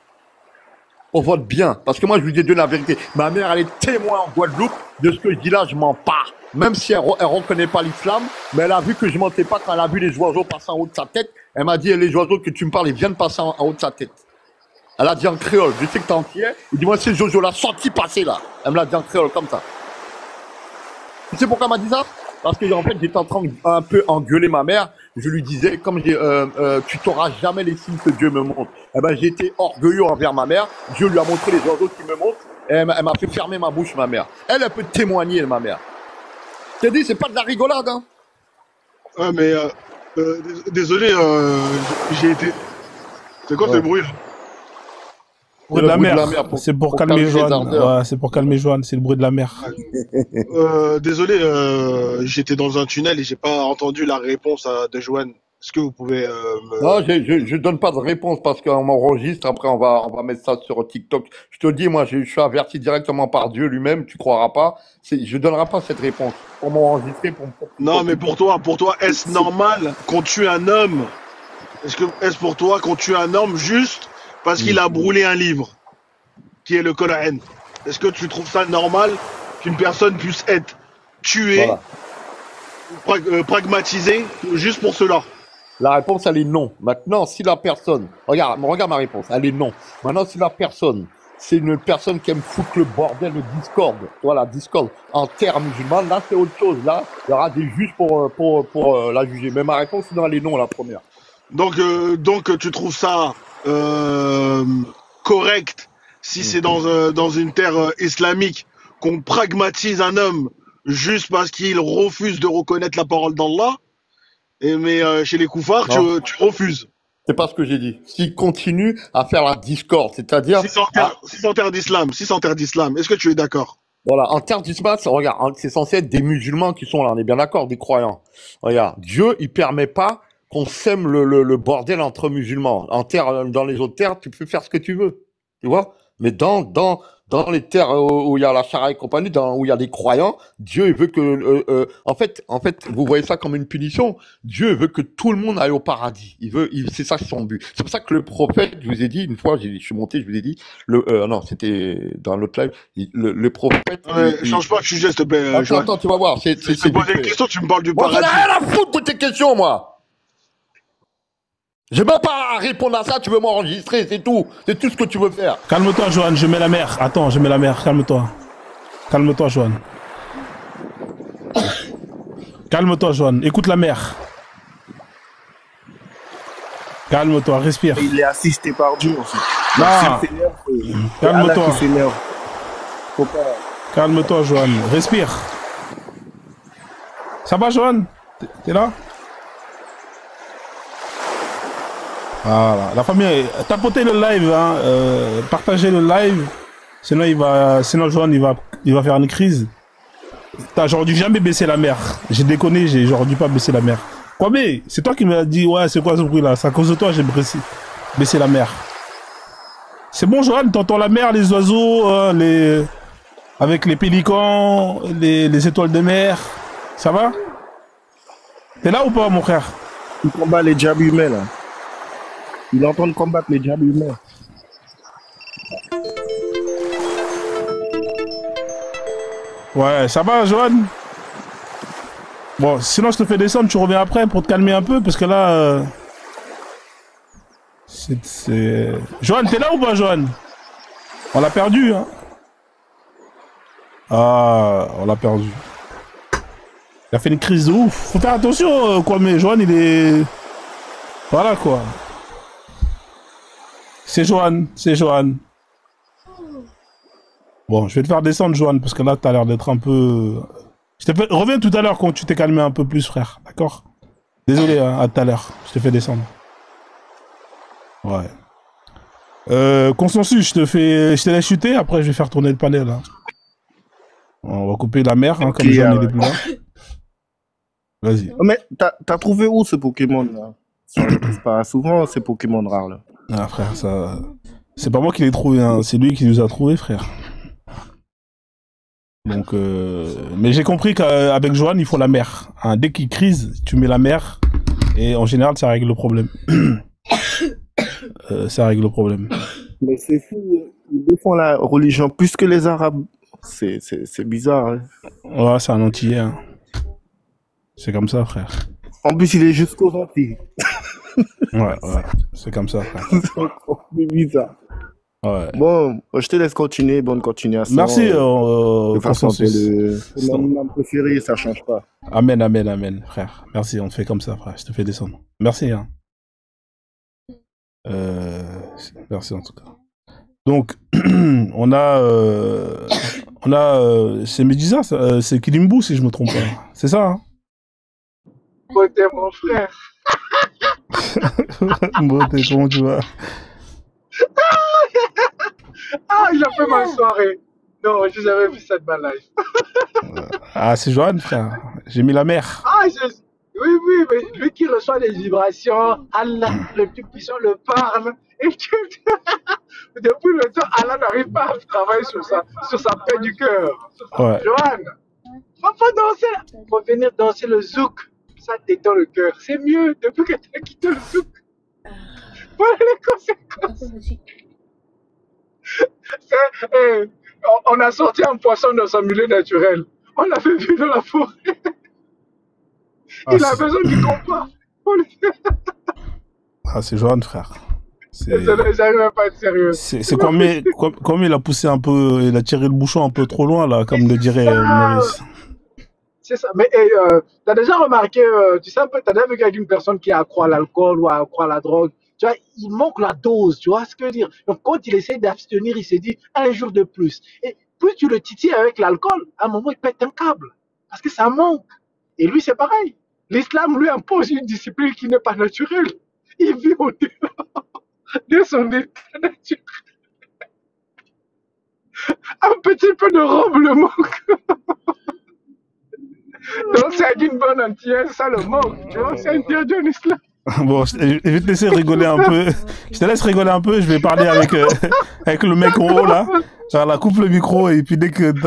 Pour votre bien. Parce que moi, je vous ai donné la vérité. Ma mère, elle est témoin en Guadeloupe de ce que je dis là, je mens pas. Même si elle reconnaît pas l'islam, mais elle a vu que je mentais pas quand elle a vu les oiseaux passer en haut de sa tête. Elle m'a dit, les oiseaux que tu me parles, ils viennent passer en haut de sa tête. Elle a dit en créole. Je sais que t'es entier. Il dit, moi, c'est Jojo, l'a senti passer là. Elle me l'a dit en créole comme ça. Tu sais pourquoi elle m'a dit ça? Parce que en fait, j'étais en train un peu engueuler ma mère. Je lui disais, comme tu t'auras jamais les signes que Dieu me montre. Eh ben, j'ai été orgueilleux envers ma mère. Dieu lui a montré les oiseaux qui me montrent. Et elle m'a fait fermer ma bouche, ma mère. Elle peut témoigner, ma mère. Je t'ai dit, c'est pas de la rigolade, hein. Ah, mais désolé, j'ai été. C'est quoi Ouais. ce bruit là? Bruit de la bruit de mer. la mer C'est pour calmer les Joanne. ardeurs. Ouais, c'est pour calmer Joanne, c'est le bruit de la mer. Désolé, j'étais dans un tunnel et j'ai pas entendu la réponse de Joanne. Est-ce que vous pouvez me... Non, je donne pas de réponse parce qu'on m'enregistre. Après, on va mettre ça sur TikTok. Je te dis, moi, je suis averti directement par Dieu lui-même. Tu croiras pas. Je donnerai pas cette réponse. Pour m'enregistrer, pour me... Non, mais pour toi, est-ce normal qu'on tue un homme? Est-ce pour toi qu'on tue un homme juste parce qu'il a brûlé un livre, qui est le Coran? Est-ce que tu trouves ça normal qu'une personne puisse être tuée, Voilà. pragmatisée, juste pour cela? La réponse, elle est non. Maintenant, si la personne... Regarde ma réponse. Elle est non. Maintenant, si la personne, c'est une personne qui aime foutre le bordel, le discorde, voilà, discorde, en terre musulmane, là, c'est autre chose. Là, il y aura des juges pour la juger. Mais ma réponse, sinon, elle est non, la première. Donc tu trouves ça correct si c'est dans une terre islamique qu'on pragmatise un homme juste parce qu'il refuse de reconnaître la parole d'Allah, mais chez les koufars, Non. tu refuses. C'est pas ce que j'ai dit. S'il continue à faire la discorde, c'est-à-dire... Si c'est en terre d'islam, est-ce que tu es d'accord? Voilà, en termes d'islam, regarde, c'est censé être des musulmans qui sont là, on est bien d'accord, des croyants. Regarde, Dieu, il permet pas qu'on sème le bordel entre musulmans. Dans les autres terres, tu peux faire ce que tu veux, tu vois. Mais dans les terres où il y a la charia et compagnie, où il y a des croyants, Dieu il veut que, en fait, vous voyez ça comme une punition. Dieu veut que tout le monde aille au paradis. C'est ça son but. C'est pour ça que le prophète, je vous ai dit une fois, je suis monté, je vous ai dit, non, c'était dans l'autre live, le prophète. Change pas de sujet, s'il te plaît. Attends, tu vas voir. Je te pose une question, tu me parles du Moi, j'en ai paradis. rien à foutre de tes questions, moi. J'ai même pas à répondre à ça, tu veux m'enregistrer, c'est tout. C'est tout ce que tu veux faire. Calme-toi, Joanne, je mets la mer. Attends, je mets la mer, calme-toi. Calme-toi, Joanne. Calme-toi, Joanne. Écoute la mer. Calme-toi, respire. Il est assisté par Dieu, en fait. Non. S'il s'énerve, Calme-toi. Allah qui s'énerve. Faut pas... Calme-toi, Joanne. Respire. Ça va, Joanne? T'es là? Voilà. La famille, tapotez le live, hein. Partagez le live. Sinon, Joanne, il va faire une crise. J'aurais dû jamais baisser la mer. J'ai déconné, j'aurais dû pas baisser la mer. Quoi, mais c'est toi qui m'as dit, ouais, c'est quoi ce bruit-là? C'est à cause de toi, j'ai baissé la mer. C'est bon, Joanne, t'entends la mer, les oiseaux, avec les pélicans, les étoiles de mer. Ça va? T'es là ou pas, mon frère? Il combat les diables humains, là. Il est en train de combattre les diables humains. Ouais, ça va, Joanne? Bon, sinon je te fais descendre, tu reviens après pour te calmer un peu, parce que là... Joanne, t'es là ou pas, Joanne? On l'a perdu, hein? Ah, on l'a perdu. Il a fait une crise de ouf. Faut faire attention, quoi, mais Joanne, il est... Voilà, quoi. C'est Joanne, c'est Joanne. Bon, je vais te faire descendre, Joanne, parce que là, t'as l'air d'être un peu... Reviens tout à l'heure quand tu t'es calmé un peu plus, frère. D'accord? Désolé, hein, à tout à l'heure. Je t'ai fait descendre. Ouais. Consensus, je te laisse chuter, après je vais faire tourner le panel. Hein. On va couper la mer, hein, comme Joanne il est plus là. Vas-y. Mais t'as trouvé où ce Pokémon là? Ça ne trouve pas souvent ces Pokémon rares là. Ah frère, ça... C'est pas moi qui l'ai trouvé, hein. C'est lui qui nous a trouvé, frère. Donc, mais j'ai compris qu'avec Johan, il faut la mer. Hein, dès qu'il crise, tu mets la mer. Et en général, ça règle le problème. Ça règle le problème. Mais c'est fou, ils défendent la religion plus que les Arabes. C'est bizarre. Hein. Ouais, c'est un Antillais. Hein. C'est comme ça, frère. En plus, il est jusqu'aux Antilles. Ouais, c'est comme ça, frère. C'est encore plus bizarre. Ouais. Bon, je te laisse continuer. Bonne continuation. Merci, de façon, consensus. c'est mon imam préféré, ça change pas. Amen, amen, amen, frère. Merci, on te fait comme ça, frère. Je te fais descendre. Merci, hein. Merci en tout cas. Donc, on a, c'est Médusa, c'est Kilimbu si je me trompe pas. C'est ça, hein? Beauté, mon frère. Beauté, comment tu vas? Ah, il a fait ma soirée. Non, j'ai jamais vu ça de ma life. Ah, c'est Johan, frère. J'ai mis la mer. Ah, oui, mais lui qui reçoit des vibrations, Allah, le plus puissant, le parle. Et depuis le temps, Allah n'arrive pas à travailler sur sa paix du cœur. Ouais. Johan, faut danser. Faut venir danser le zouk. Ça détend le cœur. C'est mieux depuis que tu as quitté le zouk. Voilà les conséquences. On a sorti un poisson dans son milieu naturel. On l'a fait vivre dans la forêt. Il a besoin du compas. Ah, c'est Johan, frère. J'arrive même pas à être sérieux. C'est comme il a poussé un peu, il a tiré le bouchon un peu trop loin, là, comme le dirait Maurice. C'est ça. Mais t'as déjà remarqué, tu sais un peu, t'as déjà vu qu'avec une personne qui accroît l'alcool ou accroît la drogue, tu vois, il manque la dose, tu vois ce que je veux dire. Donc quand il essaie d'abstenir, il se dit un jour de plus. Et plus tu le titilles avec l'alcool, à un moment il pète un câble. Parce que ça manque. Et lui c'est pareil. L'islam lui impose une discipline qui n'est pas naturelle. Il vit au-delà de son état naturel. Un petit peu de rhum le manque. Donc c'est une bonne entière, ça le manque. Tu vois, c'est interdit en islam. Bon, je vais te laisser rigoler un peu. Je te laisse rigoler un peu. Je vais parler avec avec le mec en haut là. Genre là, coupe le micro et puis dès que tu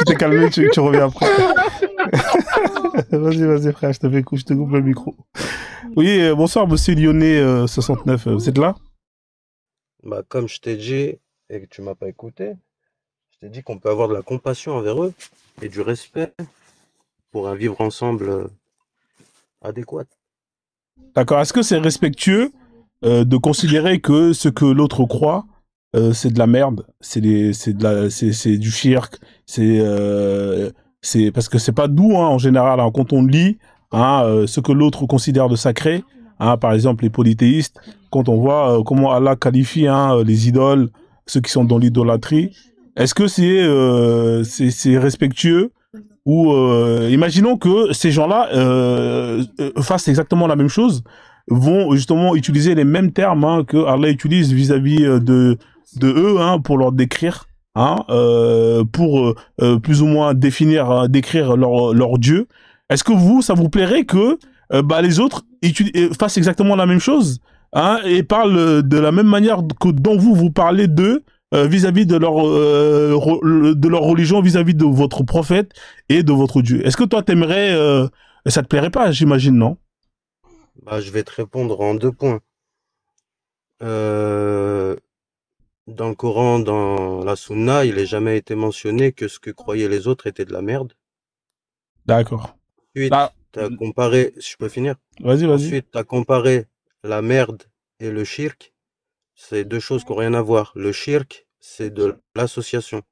t'es calmé, tu reviens après. Vas-y frère, je te coupe le micro. Oui, bonsoir monsieur Lyonnais 69. Vous êtes là? Bah comme je t'ai dit et que tu m'as pas écouté, je t'ai dit qu'on peut avoir de la compassion envers eux et du respect pour un vivre ensemble adéquat. D'accord. Est-ce que c'est respectueux de considérer que ce que l'autre croit, c'est de la merde, c'est du shirk, c'est parce que c'est pas doux hein, en général. Hein, quand on lit hein, ce que l'autre considère de sacré, hein, par exemple les polythéistes, quand on voit comment Allah qualifie hein, les idoles, ceux qui sont dans l'idolâtrie, est-ce que c'est respectueux? Ou imaginons que ces gens-là fassent exactement la même chose, vont justement utiliser les mêmes termes hein, que Allah utilise vis-à-vis de eux hein, pour leur décrire, hein, pour plus ou moins décrire leur Dieu. Est-ce que ça vous plairait que les autres fassent exactement la même chose hein, et parlent de la même manière que dont vous parlez d'eux vis-à-vis de leur religion, vis-à-vis de votre prophète et de votre Dieu. Est-ce que toi t'aimerais, ça te plairait pas, j'imagine, non? Bah, je vais te répondre en 2 points. Dans le Coran, dans la Sunna, il n'est jamais été mentionné que ce que croyaient les autres était de la merde. D'accord. Ensuite, t'as comparé, je peux finir? Vas-y. Ensuite, t'as comparé la merde et le shirk. C'est 2 choses qui n'ont rien à voir. Le shirk, c'est de l'association.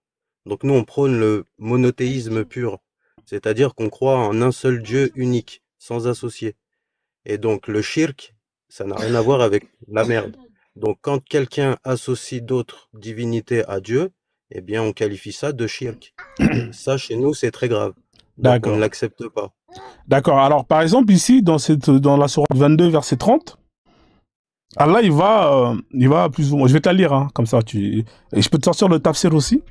Donc nous, on prône le monothéisme pur. C'est-à-dire qu'on croit en un seul Dieu unique, sans associé. Et donc le shirk, ça n'a rien à voir avec la merde. Donc quand quelqu'un associe d'autres divinités à Dieu, eh bien on qualifie ça de shirk. Et ça, chez nous, c'est très grave. Donc on ne l'accepte pas. D'accord. Alors par exemple, ici, dans la sourate 22, verset 30, Allah, il va plus ou moins. Je vais te la lire, hein, comme ça. Et je peux te sortir le tafsir aussi.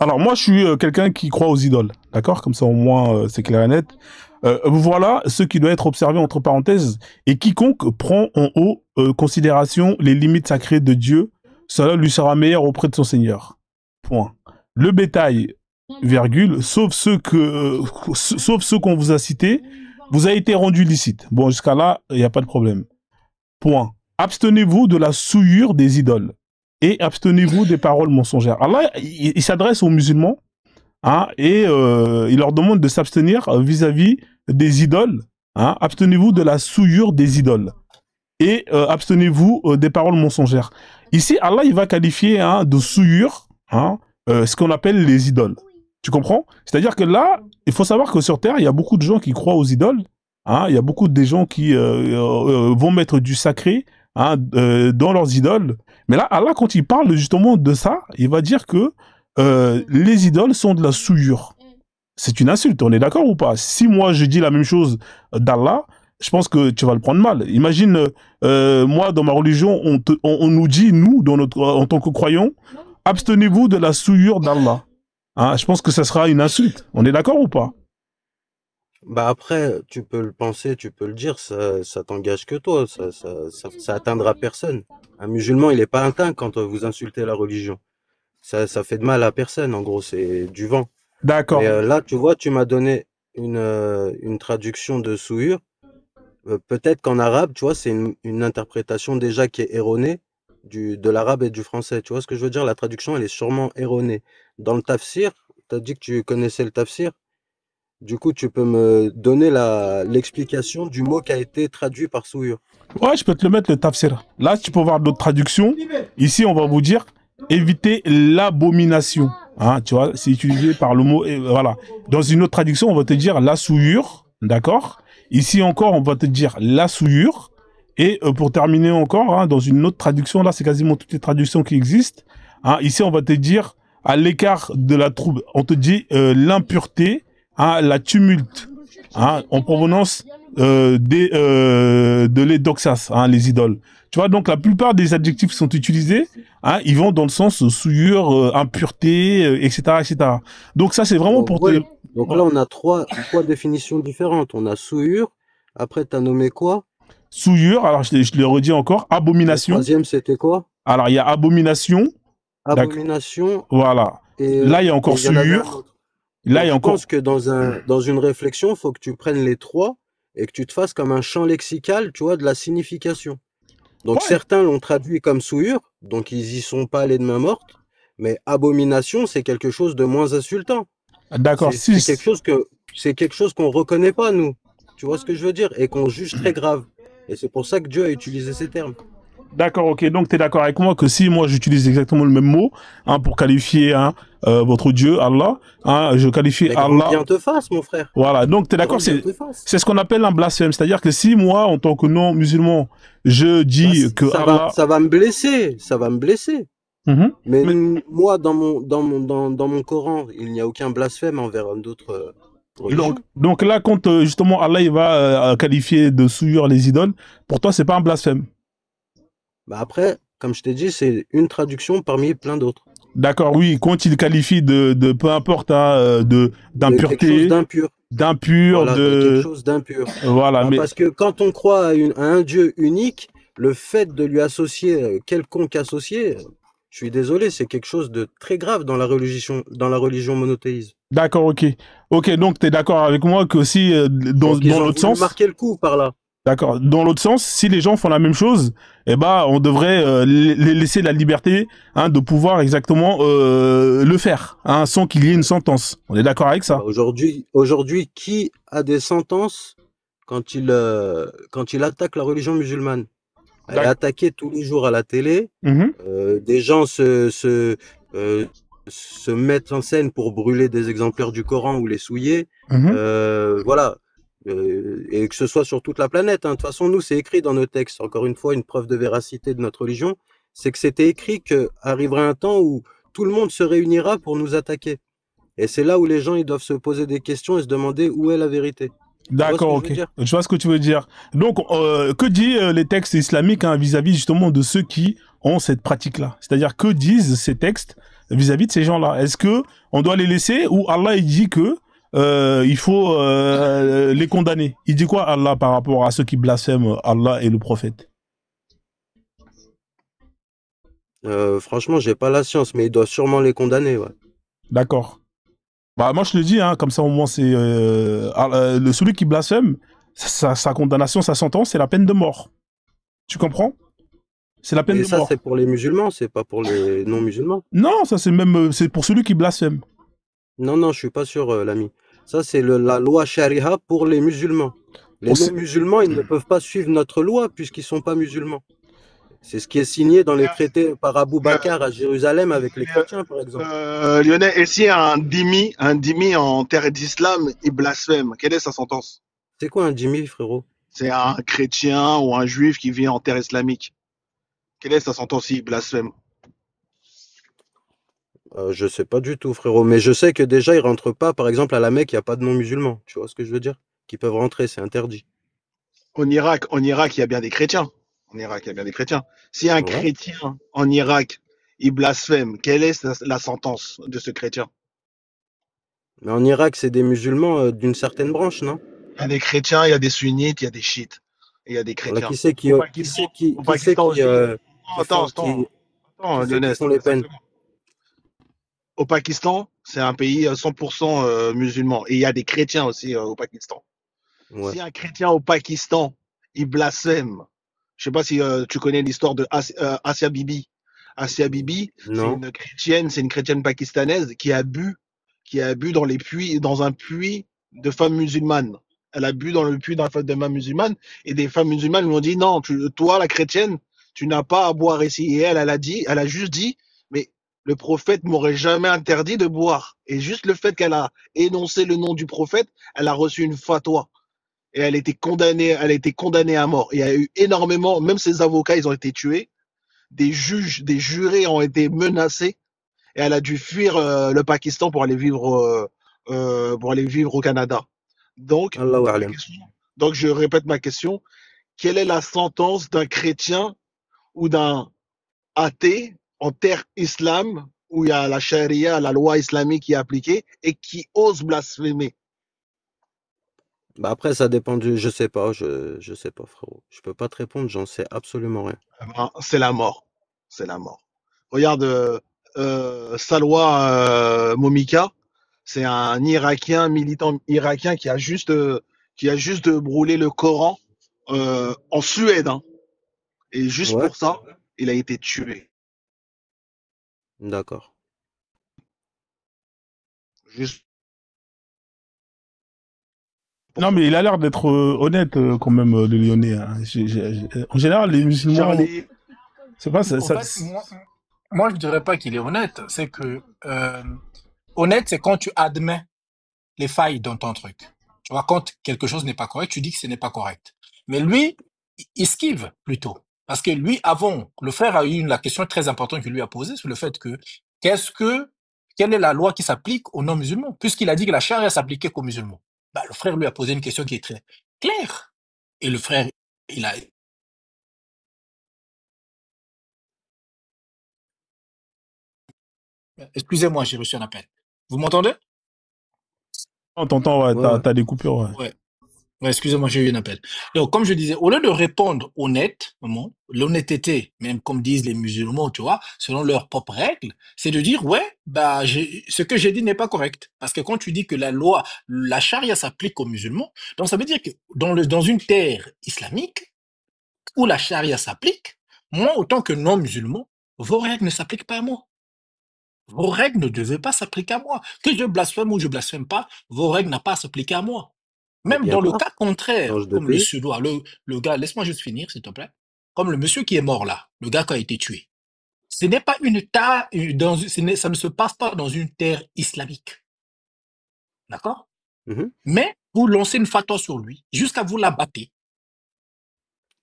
Alors, moi, je suis quelqu'un qui croit aux idoles, d'accord? Comme ça, au moins, c'est clair et net. Voilà ce qui doit être observé entre parenthèses. Et quiconque prend en haut considération les limites sacrées de Dieu, cela lui sera meilleur auprès de son Seigneur. Point. Le bétail virgule, sauf ceux qu'on vous a cités, vous a été rendu licite. Bon, jusqu'à là, il n'y a pas de problème. Point. Abstenez-vous de la souillure des idoles et abstenez-vous des paroles mensongères. Allah, il s'adresse aux musulmans, hein, et il leur demande de s'abstenir vis-à-vis des idoles. Hein. Abstenez-vous de la souillure des idoles et abstenez-vous des paroles mensongères. Ici, Allah, il va qualifier, hein, de souillure, hein, ce qu'on appelle les idoles. Tu comprends? C'est-à-dire que là, il faut savoir que sur Terre, il y a beaucoup de gens qui croient aux idoles. Hein, il y a beaucoup de gens qui vont mettre du sacré, hein, dans leurs idoles. Mais là, Allah, quand il parle justement de ça, il va dire que les idoles sont de la souillure. C'est une insulte, on est d'accord ou pas? Si moi je dis la même chose d'Allah, je pense que tu vas le prendre mal. Imagine, moi, dans ma religion, on nous dit, nous, en tant que croyants, abstenez-vous de la souillure d'Allah. Hein, je pense que ça sera une insulte. On est d'accord ou pas? Bah après, tu peux le penser, tu peux le dire, ça t'engage que toi, ça atteindra personne. Un musulman, il est pas atteint quand vous insultez la religion. Ça fait de mal à personne, en gros, c'est du vent. D'accord. Mais là, tu vois, tu m'as donné une traduction de souillure. Peut-être qu'en arabe, tu vois, c'est une interprétation déjà qui est erronée de l'arabe et du français. Tu vois ce que je veux dire? La traduction, elle est sûrement erronée. Dans le tafsir, tu as dit que tu connaissais le tafsir. Du coup, tu peux me donner l'explication du mot qui a été traduit par souillure. Ouais, je peux te le mettre, le tafsir. Là, tu peux voir d'autres traductions. Ici, on va vous dire éviter l'abomination. Hein, tu vois, c'est utilisé par le mot, voilà. Dans une autre traduction, on va te dire la souillure, d'accord? Ici encore, on va te dire la souillure. Et pour terminer encore, hein, dans une autre traduction, là, c'est quasiment toutes les traductions qui existent. Hein, ici, on va te dire à l'écart de la trouble, on te dit l'impureté, hein, la tumulte, hein, en provenance de l'Edoxas, hein, les idoles. Tu vois, donc la plupart des adjectifs qui sont utilisés, hein, ils vont dans le sens souillure, impureté, etc., etc. Donc ça, c'est vraiment Donc, pour ouais. te... Donc là, on a trois définitions différentes. On a souillure. Après, tu as nommé quoi? Souillure, alors je le redis encore, Le abomination. troisième, c'était quoi? Alors, il y a abomination. Abomination. Voilà. Là, il y a encore et il y en avait un souillure. autre. Là, Donc, il y a je encore... pense que dans une réflexion, il faut que tu prennes les trois et que tu te fasses comme un champ lexical, tu vois, de la signification. Donc, Ouais. certains l'ont traduit comme souillure, donc ils y sont pas allés de main morte. Mais abomination, c'est quelque chose de moins insultant. D'accord. C'est quelque chose qu'on reconnaît pas, nous. Tu vois ce que je veux dire? Et qu'on juge très grave. Et c'est pour ça que Dieu a utilisé ces termes. D'accord, ok. Donc, tu es d'accord avec moi que si moi j'utilise exactement le même mot, hein, pour qualifier, hein, votre Dieu, Allah, hein, je qualifie Mais grand Allah. bien te fasse, mon frère. Voilà. Donc, tu es d'accord, c'est ce qu'on appelle un blasphème. C'est-à-dire que si moi, en tant que non-musulman, je dis que Allah... Ça va me blesser. Ça va me blesser. Mhm. Mais moi, dans mon Coran, il n'y a aucun blasphème envers d'autres religions. Donc là, quand justement Allah il va qualifier de souillure les idoles, pour toi, c'est pas un blasphème. Bah après, comme je t'ai dit, c'est une traduction parmi plein d'autres. D'accord, oui, quand il qualifie de peu importe, hein, d'impureté, quelque chose d'impur. D'impur, Voilà, de quelque chose d'impur. Voilà, bah, mais... Parce que quand on croit à un Dieu unique, le fait de lui associer quelconque associé, je suis désolé, c'est quelque chose de très grave dans la religion monothéiste. D'accord, ok. Ok, donc tu es d'accord avec moi que si dans l'autre sens... marquer le coup par là. D'accord. Dans l'autre sens, si les gens font la même chose, eh ben, on devrait les laisser la liberté, hein, de pouvoir exactement le faire, hein, sans qu'il y ait une sentence. On est d'accord avec ça? Aujourd'hui, qui a des sentences quand il attaque la religion musulmane? Elle est attaquée tous les jours à la télé. Des gens se mettent en scène pour brûler des exemplaires du Coran ou les souiller. Voilà. Et que ce soit sur toute la planète. Hein. De toute façon, nous, c'est écrit dans nos textes. Encore une fois, une preuve de véracité de notre religion, c'est que c'était écrit qu'arrivera un temps où tout le monde se réunira pour nous attaquer. Et c'est là où les gens ils doivent se poser des questions et se demander où est la vérité. D'accord, ok. Je vois ce que tu veux dire. Donc, que dit les textes islamiques, hein, vis-à-vis justement de ceux qui ont cette pratique-là? C'est-à-dire, que disent ces textes vis-à-vis de ces gens-là? Est-ce que on doit les laisser, ou Allah il dit que il faut les condamner? Il dit quoi Allah par rapport à ceux qui blasphèment Allah et le prophète? Franchement, j'ai pas la science, mais il doit sûrement les condamner. Ouais. D'accord. Bah, moi, je le dis, hein, comme ça, au moins, c'est... celui qui blasphème, sa condamnation, sa sentence, c'est la peine de mort. Tu comprends? C'est la peine Mais de ça, mort. c'est pour les musulmans, c'est pas pour les non-musulmans. Non, ça, c'est même... c'est pour celui qui blasphème. Non, non, je suis pas sûr, l'ami. Ça, c'est la loi charia pour les musulmans. Les On sait- non-musulmans, ils ne peuvent pas suivre notre loi puisqu'ils sont pas musulmans. C'est ce qui est signé dans les traités par Abou Bakr à Jérusalem avec les chrétiens, par exemple. Lionel, et si un dhimmi en terre d'islam, il blasphème, quelle est sa sentence? C'est quoi un dhimmi, frérot? C'est un chrétien ou un juif qui vit en terre islamique. Quelle est sa sentence s'il blasphème? Je sais pas du tout, frérot. Mais je sais que déjà, ils rentrent pas, par exemple, à la Mecque, il n'y a pas de non-musulmans. Tu vois ce que je veux dire? Qui peuvent rentrer, c'est interdit. En Irak, il y a bien des chrétiens. En Irak, il y a bien des chrétiens. Si un Ouais. chrétien en Irak, il blasphème, quelle est la sentence de ce chrétien? Mais en Irak, c'est des musulmans d'une certaine branche, non? Il y a des chrétiens, il y a des sunnites, il y a des chiites, et il y a des Voilà, chrétiens. qui c'est qui, Au qui c'est Pakistan, qui, au qui c'est Pakistan qui, aussi. qui Attends, font, qui, Lionel, qui font les 5 peines? secondes. Au Pakistan, c'est un pays 100% musulman. Et il y a des chrétiens aussi au Pakistan. Ouais. Si un chrétien au Pakistan, il blasphème, je sais pas si tu connais l'histoire de Asia Bibi. Asia Bibi, Non. c'est une chrétienne pakistanaise qui a bu dans un puits de femmes musulmanes. Elle a bu dans le puits de femmes musulmanes et des femmes musulmanes lui ont dit non, toi la chrétienne, tu n'as pas à boire ici. Et elle a juste dit, mais le prophète m'aurait jamais interdit de boire. Et juste le fait qu'elle a énoncé le nom du prophète, elle a reçu une fatwa et elle a été condamnée à mort. Il y a eu énormément, même ses avocats, ils ont été tués, des juges, des jurés ont été menacés, et elle a dû fuir le Pakistan pour aller vivre au Canada. Donc, Allahu a'lam. je répète ma question, quelle est la sentence d'un chrétien ou d'un athée en terre islam où il y a la charia, la loi islamique qui est appliquée et qui ose blasphémer? Bah après, ça dépend du. Je sais pas, je sais pas, frérot. Je peux pas te répondre, j'en sais absolument rien. Eh ben, c'est la mort. C'est la mort. Regarde, Salwa Momika, c'est un Irakien, militant irakien qui a juste brûlé le Coran en Suède. Hein. Et juste Ouais, pour ça, il a été tué. d'accord. Juste pour Non, ça. mais il a l'air d'être honnête quand même, le Lyonnais. Hein. En général, les musulmans, Charlie, c'est pas ça. En fait, moi, je dirais pas qu'il est honnête. C'est que honnête, c'est quand tu admets les failles dans ton truc. Tu vois, quand quelque chose n'est pas correct, tu dis que ce n'est pas correct. Mais lui, il esquive plutôt. Parce que lui, avant, le frère a eu la question très importante qu'il lui a posée sur le fait que, quelle est la loi qui s'applique aux non-musulmans? Puisqu'il a dit que la charia s'appliquait qu'aux musulmans. Bah, le frère lui a posé une question qui est très claire. Et le frère, il a... Excusez-moi, j'ai reçu un appel. Vous m'entendez? on t'entend, ouais, Ouais, ouais. t'as des coupures, ouais. Ouais. Ouais, excusez-moi, j'ai eu un appel. Donc, comme je disais, au lieu de répondre honnêtement, l'honnêteté, même comme disent les musulmans, tu vois, selon leurs propres règles, c'est de dire, ouais, bah, ce que j'ai dit n'est pas correct. Parce que quand tu dis que la charia s'applique aux musulmans, donc ça veut dire que dans une terre islamique où la charia s'applique, moi, autant que non-musulman, vos règles ne s'appliquent pas à moi. Vos règles ne devaient pas s'appliquer à moi. Que je blasphème ou je blasphème pas, vos règles n'ont pas à s'appliquer à moi. Eh Même bien, dans le pars, cas contraire, change de comme le pays. suédois, le gars, laisse-moi juste finir, s'il te plaît. Comme le monsieur qui est mort là, le gars qui a été tué. Ce n'est pas ça ne se passe pas dans une terre islamique. D'accord? Mhm. Mais vous lancez une fatwa sur lui, jusqu'à vous l'abattre.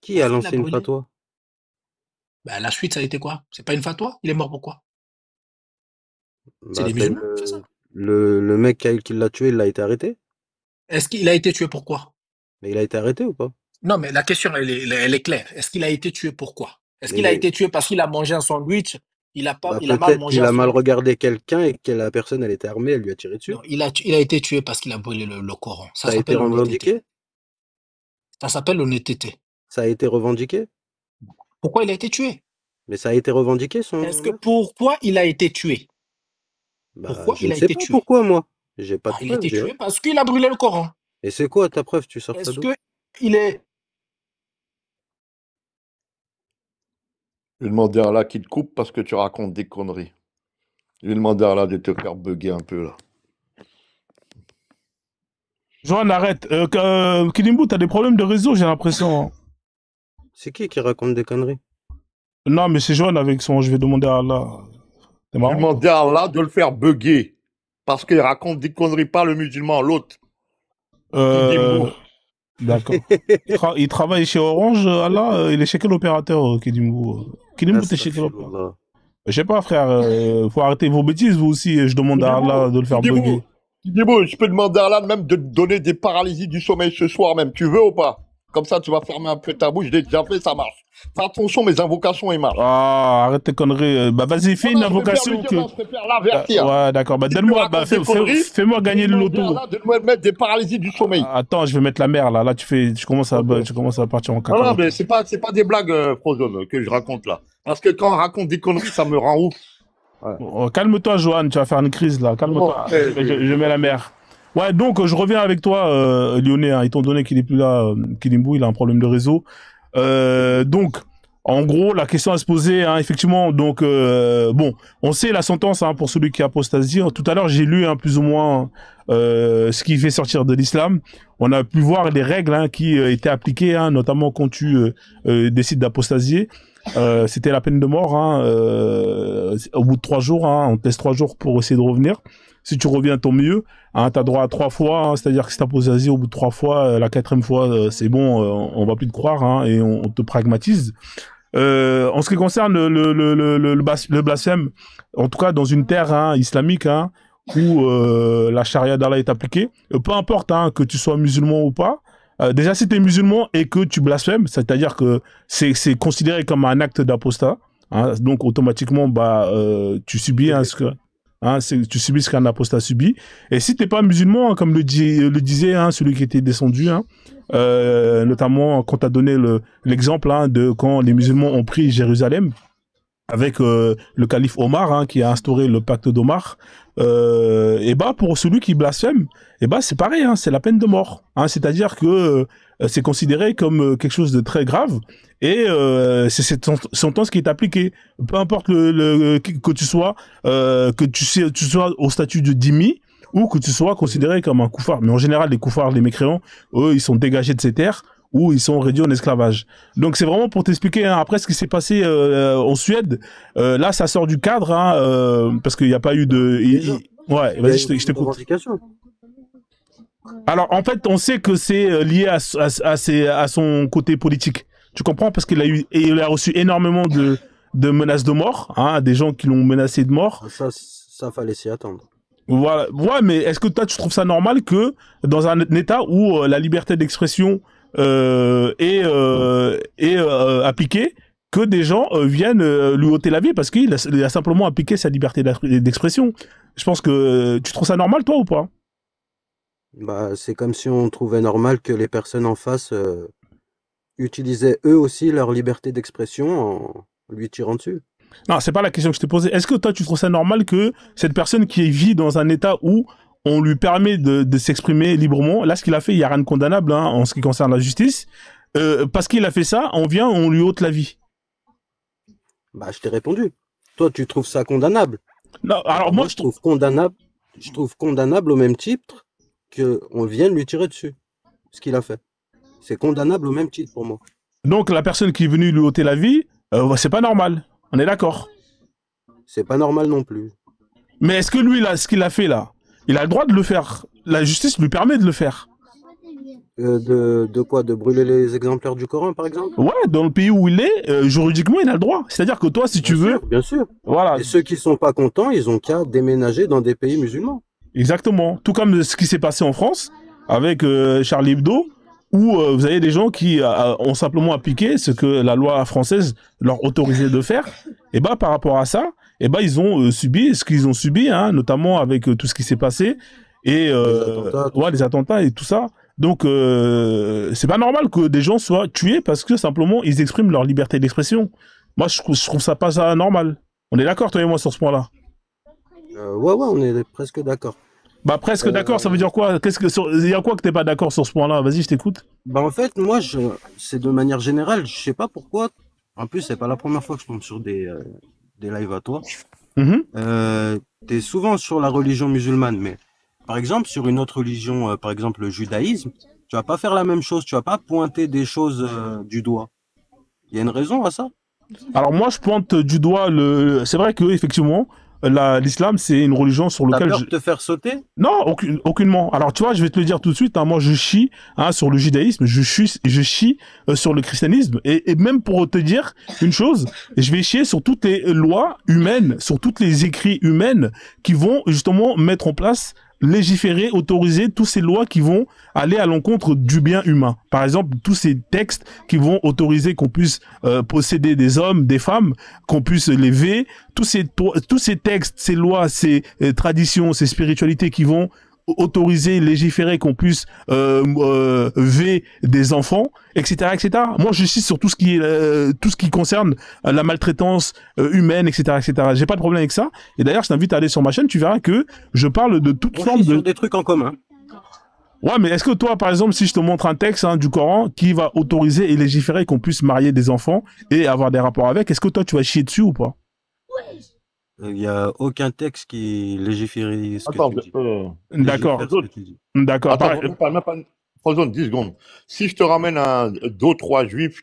Qui a Parce qu'il a lancé une brûlé. fatwa? Ben, la suite, ça a été quoi? C'est pas une fatwa? Il est mort pourquoi? C'est Bah, des c'est musulmans, c'est ça. le mec qui l'a tué, il a été arrêté? Est-ce qu'il a été tué pourquoi? Mais il a été arrêté ou pas? Non, mais la question, elle est claire. Est-ce qu'il a été tué pourquoi? Est-ce Mais qu'il a été tué parce qu'il a mangé un sandwich? Il a bah, mal peut-être mangé qu'il un a mal sandwich? regardé quelqu'un et que la personne, elle était armée, elle lui a tiré dessus. Non, il a été tué parce qu'il a brûlé le Coran. Ça Ça a été s'appelle l'honnêteté. revendiqué? Ça s'appelle l'honnêteté. Ça a été revendiqué? Pourquoi il a été tué? Mais ça a été revendiqué, son Est-ce que meurtre? pourquoi il a été tué? Bah, Pourquoi je il ne a sais été pas tué? pourquoi, moi. J'ai pas de Il preuve, était j'ai tué parce qu'il a brûlé le Coran. Et c'est quoi ta preuve? Tu sors ça Est-ce d'où? que il est... Je vais demander à Allah qu'il te coupe parce que tu racontes des conneries. Je vais demander à Allah de te faire bugger un peu là. Johan, arrête. Kilimbo, t'as des problèmes de réseau, j'ai l'impression. C'est qui raconte des conneries? Non, mais c'est Johan avec son. Je vais demander à Allah. C'est Je vais marrant. demander à Allah de le faire bugger. Parce qu'il raconte des conneries, pas le musulman, l'autre. Euh, D'accord. Il travaille chez Orange, Allah. Il est chez quel opérateur, Kilimbo? Kilimbo, t'es chez quel opérateur? Astaghfirullah. Je sais pas, frère. Faut arrêter vos bêtises, vous aussi. Je demande à Allah de le faire bugger. Kidimo, je peux demander à Allah même de te donner des paralysies du sommeil ce soir même. Tu veux ou pas? Comme ça, tu vas fermer un peu ta bouche. Je l'ai déjà fait, ça marche. Fais attention, mes invocations, ils marchent. Ah, arrête tes conneries. Bah, vas-y, fais une invocation. Je préfère l'avertir. Ouais, d'accord. Bah, Si donne-moi, tu racontes des conneries, fais-moi gagner le demander à loto. Allah de me mettre des paralysies du sommeil. Attends, je vais mettre la mer, là. Là, tu commences à partir en Non, cacahuète. mais c'est pas des blagues, Frozone, que je raconte là. Parce que quand on raconte des conneries, ça me rend ouf. Ouais. Oh, calme-toi, Johan, tu vas faire une crise, là. Calme-toi. Je mets la mer. Ouais, donc, je reviens avec toi, Lyonnais, hein, étant donné qu'il est plus là, Kilimbo, il a un problème de réseau. Donc, en gros, la question à se poser, hein, effectivement, donc, bon, on sait la sentence, hein, pour celui qui apostasie. Tout à l'heure, j'ai lu, hein, plus ou moins, ce qui fait sortir de l'islam. On a pu voir les règles, hein, qui étaient appliquées, hein, notamment quand tu décides d'apostasier. C'était la peine de mort, hein, au bout de 3 jours, hein, on te laisse 3 jours pour essayer de revenir. Si tu reviens, tant mieux. Hein, t'as droit à 3 fois, hein, c'est-à-dire que si t'apostasies au bout de 3 fois, la 4e fois, c'est bon, on va plus te croire, hein, et on te pragmatise. En ce qui concerne le blasphème, en tout cas dans une terre, hein, islamique, hein, où la charia d'Allah est appliquée, peu importe, hein, que tu sois musulman ou pas, déjà si tu es musulman et que tu blasphèmes, c'est-à-dire que c'est considéré comme un acte d'apostat, hein, donc automatiquement bah tu subis, hein, tu subis ce qu'un apostat subit. Et si t'es pas musulman, hein, comme le disait, hein, celui qui était descendu, hein, notamment quand t'as donné l'exemple, hein, de quand les musulmans ont pris Jérusalem avec le calife Omar, hein, qui a instauré le pacte d'Omar. Et bah pour celui qui blasphème, et bah c'est pareil, hein, c'est la peine de mort, hein, c'est-à-dire que c'est considéré comme quelque chose de très grave, et c'est cette sentence qui est appliquée, peu importe que tu sois au statut de dhimmi, ou que tu sois considéré comme un koufar. Mais en général, les koufars, les mécréants, eux, ils sont dégagés de ces terres, ou ils sont réduits en esclavage. Donc c'est vraiment pour t'expliquer, hein, après ce qui s'est passé en Suède. Là, ça sort du cadre, hein, parce qu'il n'y a pas eu de... Ouais, vas-y, je t'écoute. Alors, en fait, on sait que c'est lié à son côté politique. Tu comprends? Parce qu'il a reçu énormément de menaces de mort, hein, des gens qui l'ont menacé de mort. Ça fallait s'y attendre. Voilà. Ouais, mais est-ce que toi, tu trouves ça normal que dans un État où la liberté d'expression est appliquée, que des gens viennent lui ôter la vie parce qu'il a simplement appliqué sa liberté d'expression? Je pense que tu trouves ça normal, toi, ou pas? Bah, c'est comme si on trouvait normal que les personnes en face utilisaient eux aussi leur liberté d'expression en lui tirant dessus. Non, c'est pas la question que je t'ai posée. Est-ce que toi, tu trouves ça normal que cette personne qui vit dans un état où on lui permet de s'exprimer librement, là, ce qu'il a fait, il n'y a rien de condamnable, hein, en ce qui concerne la justice, parce qu'il a fait ça, on lui ôte la vie? Bah, je t'ai répondu. Toi, tu trouves ça condamnable? Non, alors moi, je trouve condamnable. Je trouve condamnable au même titre qu'on vienne lui tirer dessus. Ce qu'il a fait. C'est condamnable au même titre pour moi. Donc, la personne qui est venue lui ôter la vie, c'est pas normal. On est d'accord? C'est pas normal non plus. Mais est-ce que lui, là, ce qu'il a fait là, il a le droit de le faire? La justice lui permet de le faire. De quoi? De brûler les exemplaires du Coran, par exemple? Ouais, dans le pays où il est, juridiquement, il a le droit. C'est-à-dire que toi, si tu veux... Bien sûr. Voilà. Et ceux qui sont pas contents, ils ont qu'à déménager dans des pays musulmans. Exactement. Tout comme ce qui s'est passé en France, avec Charlie Hebdo, où vous avez des gens qui ont simplement appliqué ce que la loi française leur autorisait de faire. Et bah, par rapport à ça, et bah, ils ont subi ce qu'ils ont subi, hein, notamment avec tout ce qui s'est passé, et les attentats et tout ça. Donc, c'est pas normal que des gens soient tués parce que simplement ils expriment leur liberté d'expression. Moi, je trouve ça pas ça normal. On est d'accord, toi et moi, sur ce point-là? Ouais, on est presque d'accord. Bah, presque d'accord, ça veut dire quoi? Il y a quoi que t'es pas d'accord sur ce point-là? Vas-y, je t'écoute. Bah, en fait, moi, c'est de manière générale, je sais pas pourquoi. En plus, c'est pas la première fois que je tombe sur des lives à toi. Mhm. T'es souvent sur la religion musulmane, mais par exemple, sur une autre religion, par exemple le judaïsme, tu vas pas faire la même chose, tu vas pas pointer des choses du doigt. Il y a une raison à ça? Alors moi, je pointe du doigt C'est vrai que effectivement, l'islam, c'est une religion sur T'as laquelle peur de te faire sauter? non, aucunement. Alors tu vois, je vais te le dire tout de suite. Hein, moi, je chie sur le judaïsme, je chie sur le christianisme, et même pour te dire une chose, je vais chier sur toutes les lois humaines, sur toutes les écrits humaines qui vont justement mettre en place, légiférer, autoriser toutes ces lois qui vont aller à l'encontre du bien humain. Par exemple, tous ces textes qui vont autoriser qu'on puisse posséder des hommes, des femmes, qu'on puisse l'élever, tous ces textes, ces lois, ces traditions, ces spiritualités qui vont autoriser, légiférer qu'on puisse ver des enfants, etc., etc. Moi, je suis sur tout ce qui concerne la maltraitance humaine, etc., etc. J'ai pas de problème avec ça. Et d'ailleurs, je t'invite à aller sur ma chaîne. Tu verras que je parle de toute On forme chie de sur des trucs en commun. Ouais, mais est-ce que toi, par exemple, si je te montre un texte du Coran qui va autoriser et légiférer qu'on puisse marier des enfants et avoir des rapports avec, est-ce que toi, tu vas chier dessus ou pas? Il y a aucun texte qui légiférie ce que Attends, tu dis. D'accord. Légifère ce que tu dis. D'accord. attends, Pareil. même pas, Frozone, 10 secondes. Si je te ramène deux ou trois juifs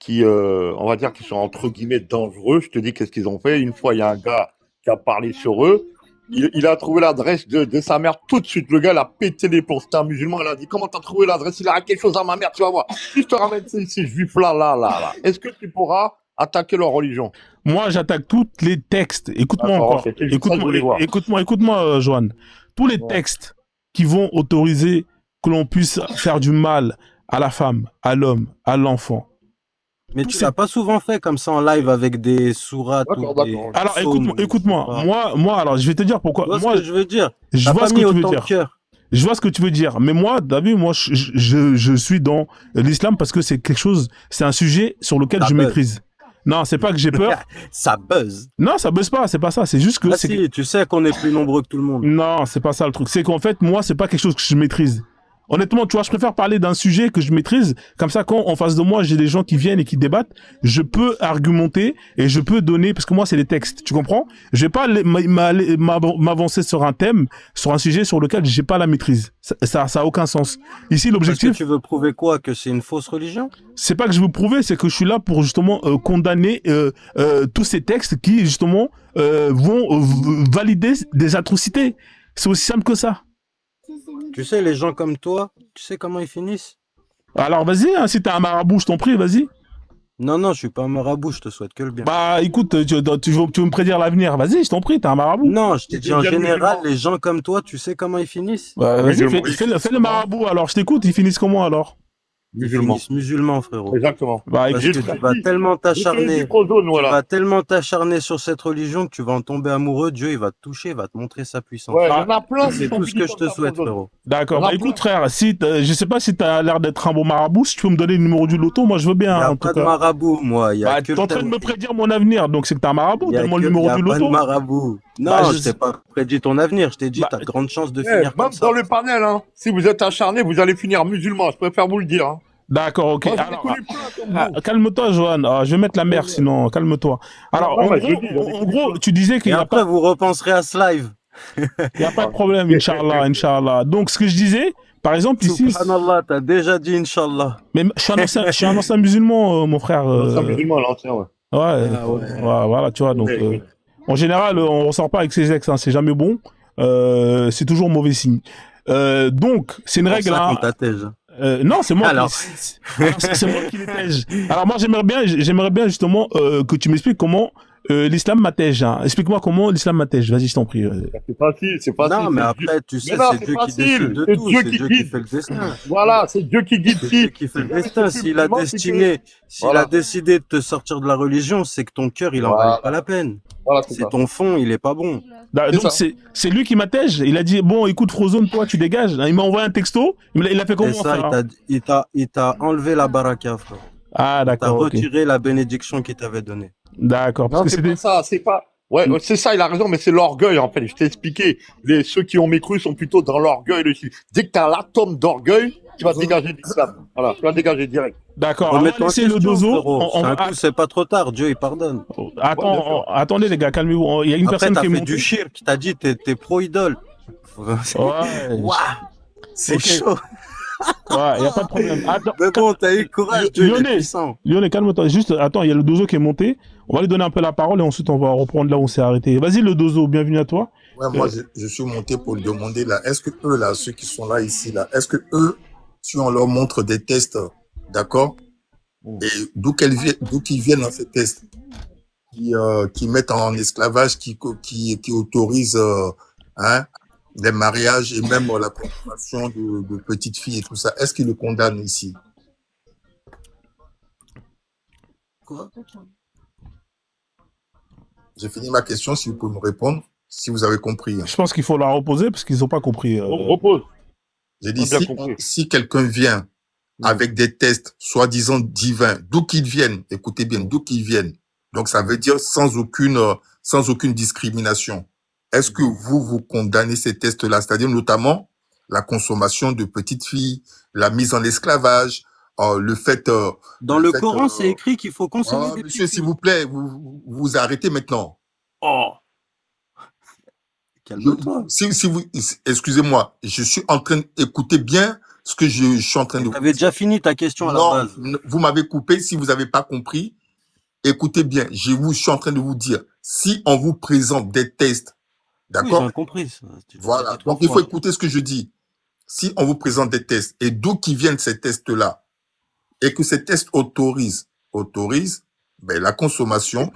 on va dire, qui sont entre guillemets dangereux, je te dis qu'est-ce qu'ils ont fait. Une fois, il y a un gars qui a parlé sur eux. Il a trouvé l'adresse de sa mère tout de suite. Le gars, il a pété les plombs. C'était un musulman. Il a dit, comment t'as trouvé l'adresse? Il a quelque chose à ma mère, tu vas voir. Si je te ramène ces juifs-là, est-ce que tu pourras attaquer leur religion? Moi, j'attaque tous les textes. Écoute-moi D'accord, encore. ok, c'est juste ça que je voulais voir. Écoute-moi, Joanne. Tous les Ouais. textes qui vont autoriser que l'on puisse faire du mal à la femme, à l'homme, à l'enfant. Mais Tous tu ces- l'as pas souvent fait comme ça en live avec des sourates ou D'accord, des d'accord. Alors, psaumes, écoute-moi. je sais pas. Moi, alors, je vais te dire pourquoi. Tu vois ce Moi, que je veux dire? je T'as vois pas ce que mis tu veux autant de dire. cœur. Je vois ce que tu veux dire, mais moi, David, moi, je suis dans l'islam parce que c'est quelque chose, c'est un sujet sur lequel Ça je buzz. maîtrise. Non, c'est pas que j'ai peur. Ça buzz. Non, ça buzz pas, c'est pas ça. C'est juste que Ah c'est. si, tu sais qu'on est plus nombreux que tout le monde. Non, c'est pas ça le truc. C'est qu'en fait, moi, c'est pas quelque chose que je maîtrise. Honnêtement, tu vois, je préfère parler d'un sujet que je maîtrise. Comme ça, quand en face de moi, j'ai des gens qui viennent et qui débattent, je peux argumenter et je peux donner, parce que moi, c'est les textes. Tu comprends? Je vais pas m'avancer sur un thème, sur un sujet sur lequel j'ai pas la maîtrise. Ça a aucun sens. Ici, Parce que l'objectif, tu veux prouver quoi? Que c'est une fausse religion? c'est pas que je veux prouver, c'est que je suis là pour justement condamner tous ces textes qui justement vont valider des atrocités. C'est aussi simple que ça. Tu sais, les gens comme toi, tu sais comment ils finissent? Alors vas-y, hein, si t'es un marabout, je t'en prie, vas-y. Non, non, je suis pas un marabout, je te souhaite que le bien. Bah écoute, tu veux me prédire l'avenir, vas-y, je t'en prie, t'es un marabout. Non, je t'ai dit en Bien général, musulman. les gens comme toi, tu sais comment ils finissent? Bah, vas-y, Musulman. fais le marabout, alors je t'écoute, ils finissent comment alors? Ils Musulman. finissent musulmans, frérot. Exactement. Bah Parce écoute, que tu vas tellement Je te le dis, t'acharner, Frozone, tu voilà. vas tellement t'acharner sur cette religion que tu vas en tomber amoureux. Dieu, il va te toucher, il va te montrer sa puissance. Ouais, il y en a plein qui C'est sont tout ce que finis je comme te ça, souhaite, Frozone. frérot. d'accord. Il y en a Bah écoute plein. frère, si je sais pas si t'as l'air d'être un bon marabout, si tu veux me donner le numéro du loto, moi je veux Il bien, n'y hein, a en tout pas de cas. marabout, moi. Il y a Bah que t'es en train de le me prédire mon avenir, donc c'est que t'es un marabout, Il y a donne-moi le que- numéro il y a du pas de loto. marabout. Non, Bah, je t'ai pas prédit ton avenir. Je t'ai dit, Bah, t'as de grandes chances de Eh, finir comme même ça. dans le panel, hein, si vous êtes acharné, vous allez finir musulman. Je préfère vous le dire. Hein. D'accord, ok. Moi, j'en ai Alors, connu plein comme vous. calme-toi, Johan. Je vais mettre la mer, sinon, calme-toi. Alors, non, en mais gros, je dis, j'en ai en connu gros, plein. tu disais Et qu'il n'y a après, pas, vous repenserez à ce live. il y a pas de problème, Inch'Allah, Inch'Allah. Donc, ce que je disais, par exemple, ici, Subhanallah, t'as déjà dit Inch'Allah. mais je suis un ancien musulman, mon frère. C'est un musulman, l'ancien, ouais. Ouais, Ah ouais. voilà, tu vois. Donc, en général, on ressort pas avec ses ex, hein, c'est jamais bon. C'est toujours mauvais signe. Donc, c'est une Pour règle. ça Hein, qu'on t'attège. non, c'est moi Alors. c'est moi qui l'étège. Alors moi j'aimerais bien justement que tu m'expliques comment l'islam m'attège. Hein. Explique-moi comment l'islam m'attège. Vas-y, je t'en prie. C'est facile, c'est facile. Non, mais c'est après, tu sais, Mais non, c'est c'est Dieu qui facile. décide de C'est tout. Dieu C'est qui Dieu qui guide. fait le destin. Voilà, c'est Dieu qui guide C'est Dieu qui. qui fait le Le destin. reste, S'il a effectivement, destiné, s'il Voilà. a décidé de te sortir de la religion, c'est que ton cœur, il en Voilà. valait pas la peine. Voilà, c'est C'est ça. ton fond, il est pas bon. Donc ça. c'est lui qui m'attège. Il a dit bon, écoute Frozone, toi tu dégages. Il m'a envoyé un texto. Il a fait comment Et ça, ça il t'a enlevé la baraka, frère. Ah T'as d'accord, ok. retiré la bénédiction qu'il t'avait donnée. D'accord, parce Non, que c'est c'était pas ça. Ouais, ouais, c'est ça, il a raison, mais c'est l'orgueil, en fait. Je t'ai expliqué. Ceux qui ont mécru sont plutôt dans l'orgueil. Dès que tu as l'atome d'orgueil, tu vas te dégager de l'islam. Voilà, tu vas te dégager direct. D'accord, on va Remets-toi en laisser le question, dozo. frérot. C'est un coup, c'est pas trop tard. Dieu, il pardonne. Ouais, bien sûr. Attendez les gars, calmez-vous. Il y a une Après, personne t'as qui est fait montée. du shirk. T'as dit, t'es pro-idole. Ouais, Waouh, c'est ok. chaud. Ouais, il n'y a pas de problème. Attends, Mais bon, t'as eu courage, Dieu, il est Lyonnais, puissant. Lyonnais, calme-toi. Juste, attends, il y a le dozo qui est monté. On va lui donner un peu la parole et ensuite on va reprendre là où on s'est arrêté. Vas-y, le dozo, bienvenue à toi. Ouais, moi, je suis monté pour demander là, est-ce que eux, là, ceux qui sont là, ici, là, est-ce que eux, si on leur montre des tests, d'accord, et d'où qu'ils viennent dans ces tests, qui mettent en esclavage, qui autorisent, hein, les mariages et même la consommation de petites filles et tout ça, est-ce qu'ils le condamnent ici? Quoi? J'ai fini ma question, si vous pouvez me répondre, si vous avez compris. Je pense qu'il faut la reposer parce qu'ils n'ont pas compris. Repose. J'ai dit, si quelqu'un vient avec des tests soi-disant divins, d'où qu'ils viennent, écoutez bien, d'où qu'ils viennent, donc ça veut dire sans aucune discrimination. Est-ce que vous condamnez ces tests-là, c'est-à-dire notamment la consommation de petites filles, la mise en esclavage, le fait... Dans le Coran, c'est écrit qu'il faut consommer des monsieur, s'il vous plaît, vous arrêtez maintenant. Oh. Calme-toi. Si vous, excusez-moi, je suis en train d'écouter bien ce que je suis en train de vous dire. Tu avais déjà fini ta question à la base. Non, vous m'avez coupé. Si vous n'avez pas compris, écoutez bien. Je suis en train de vous dire, si on vous présente des tests, d'accord? Oui, j'ai compris. Ça. Voilà. Donc, il faut écouter ce que je dis. Si on vous présente des tests et d'où qui viennent ces tests-là et que ces tests autorisent ben, la consommation,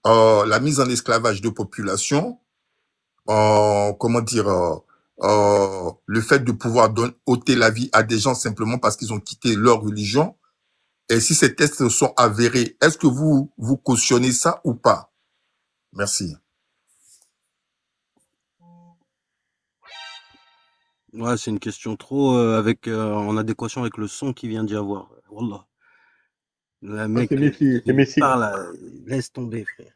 la mise en esclavage de population, comment dire, le fait de pouvoir ôter la vie à des gens simplement parce qu'ils ont quitté leur religion. Et si ces tests sont avérés, est-ce que vous cautionnez ça ou pas? Merci. Ouais, c'est une question trop en adéquation avec le son qu'il vient d'y avoir. Wallah. Le mec, Messi. Parle, laisse tomber, frère.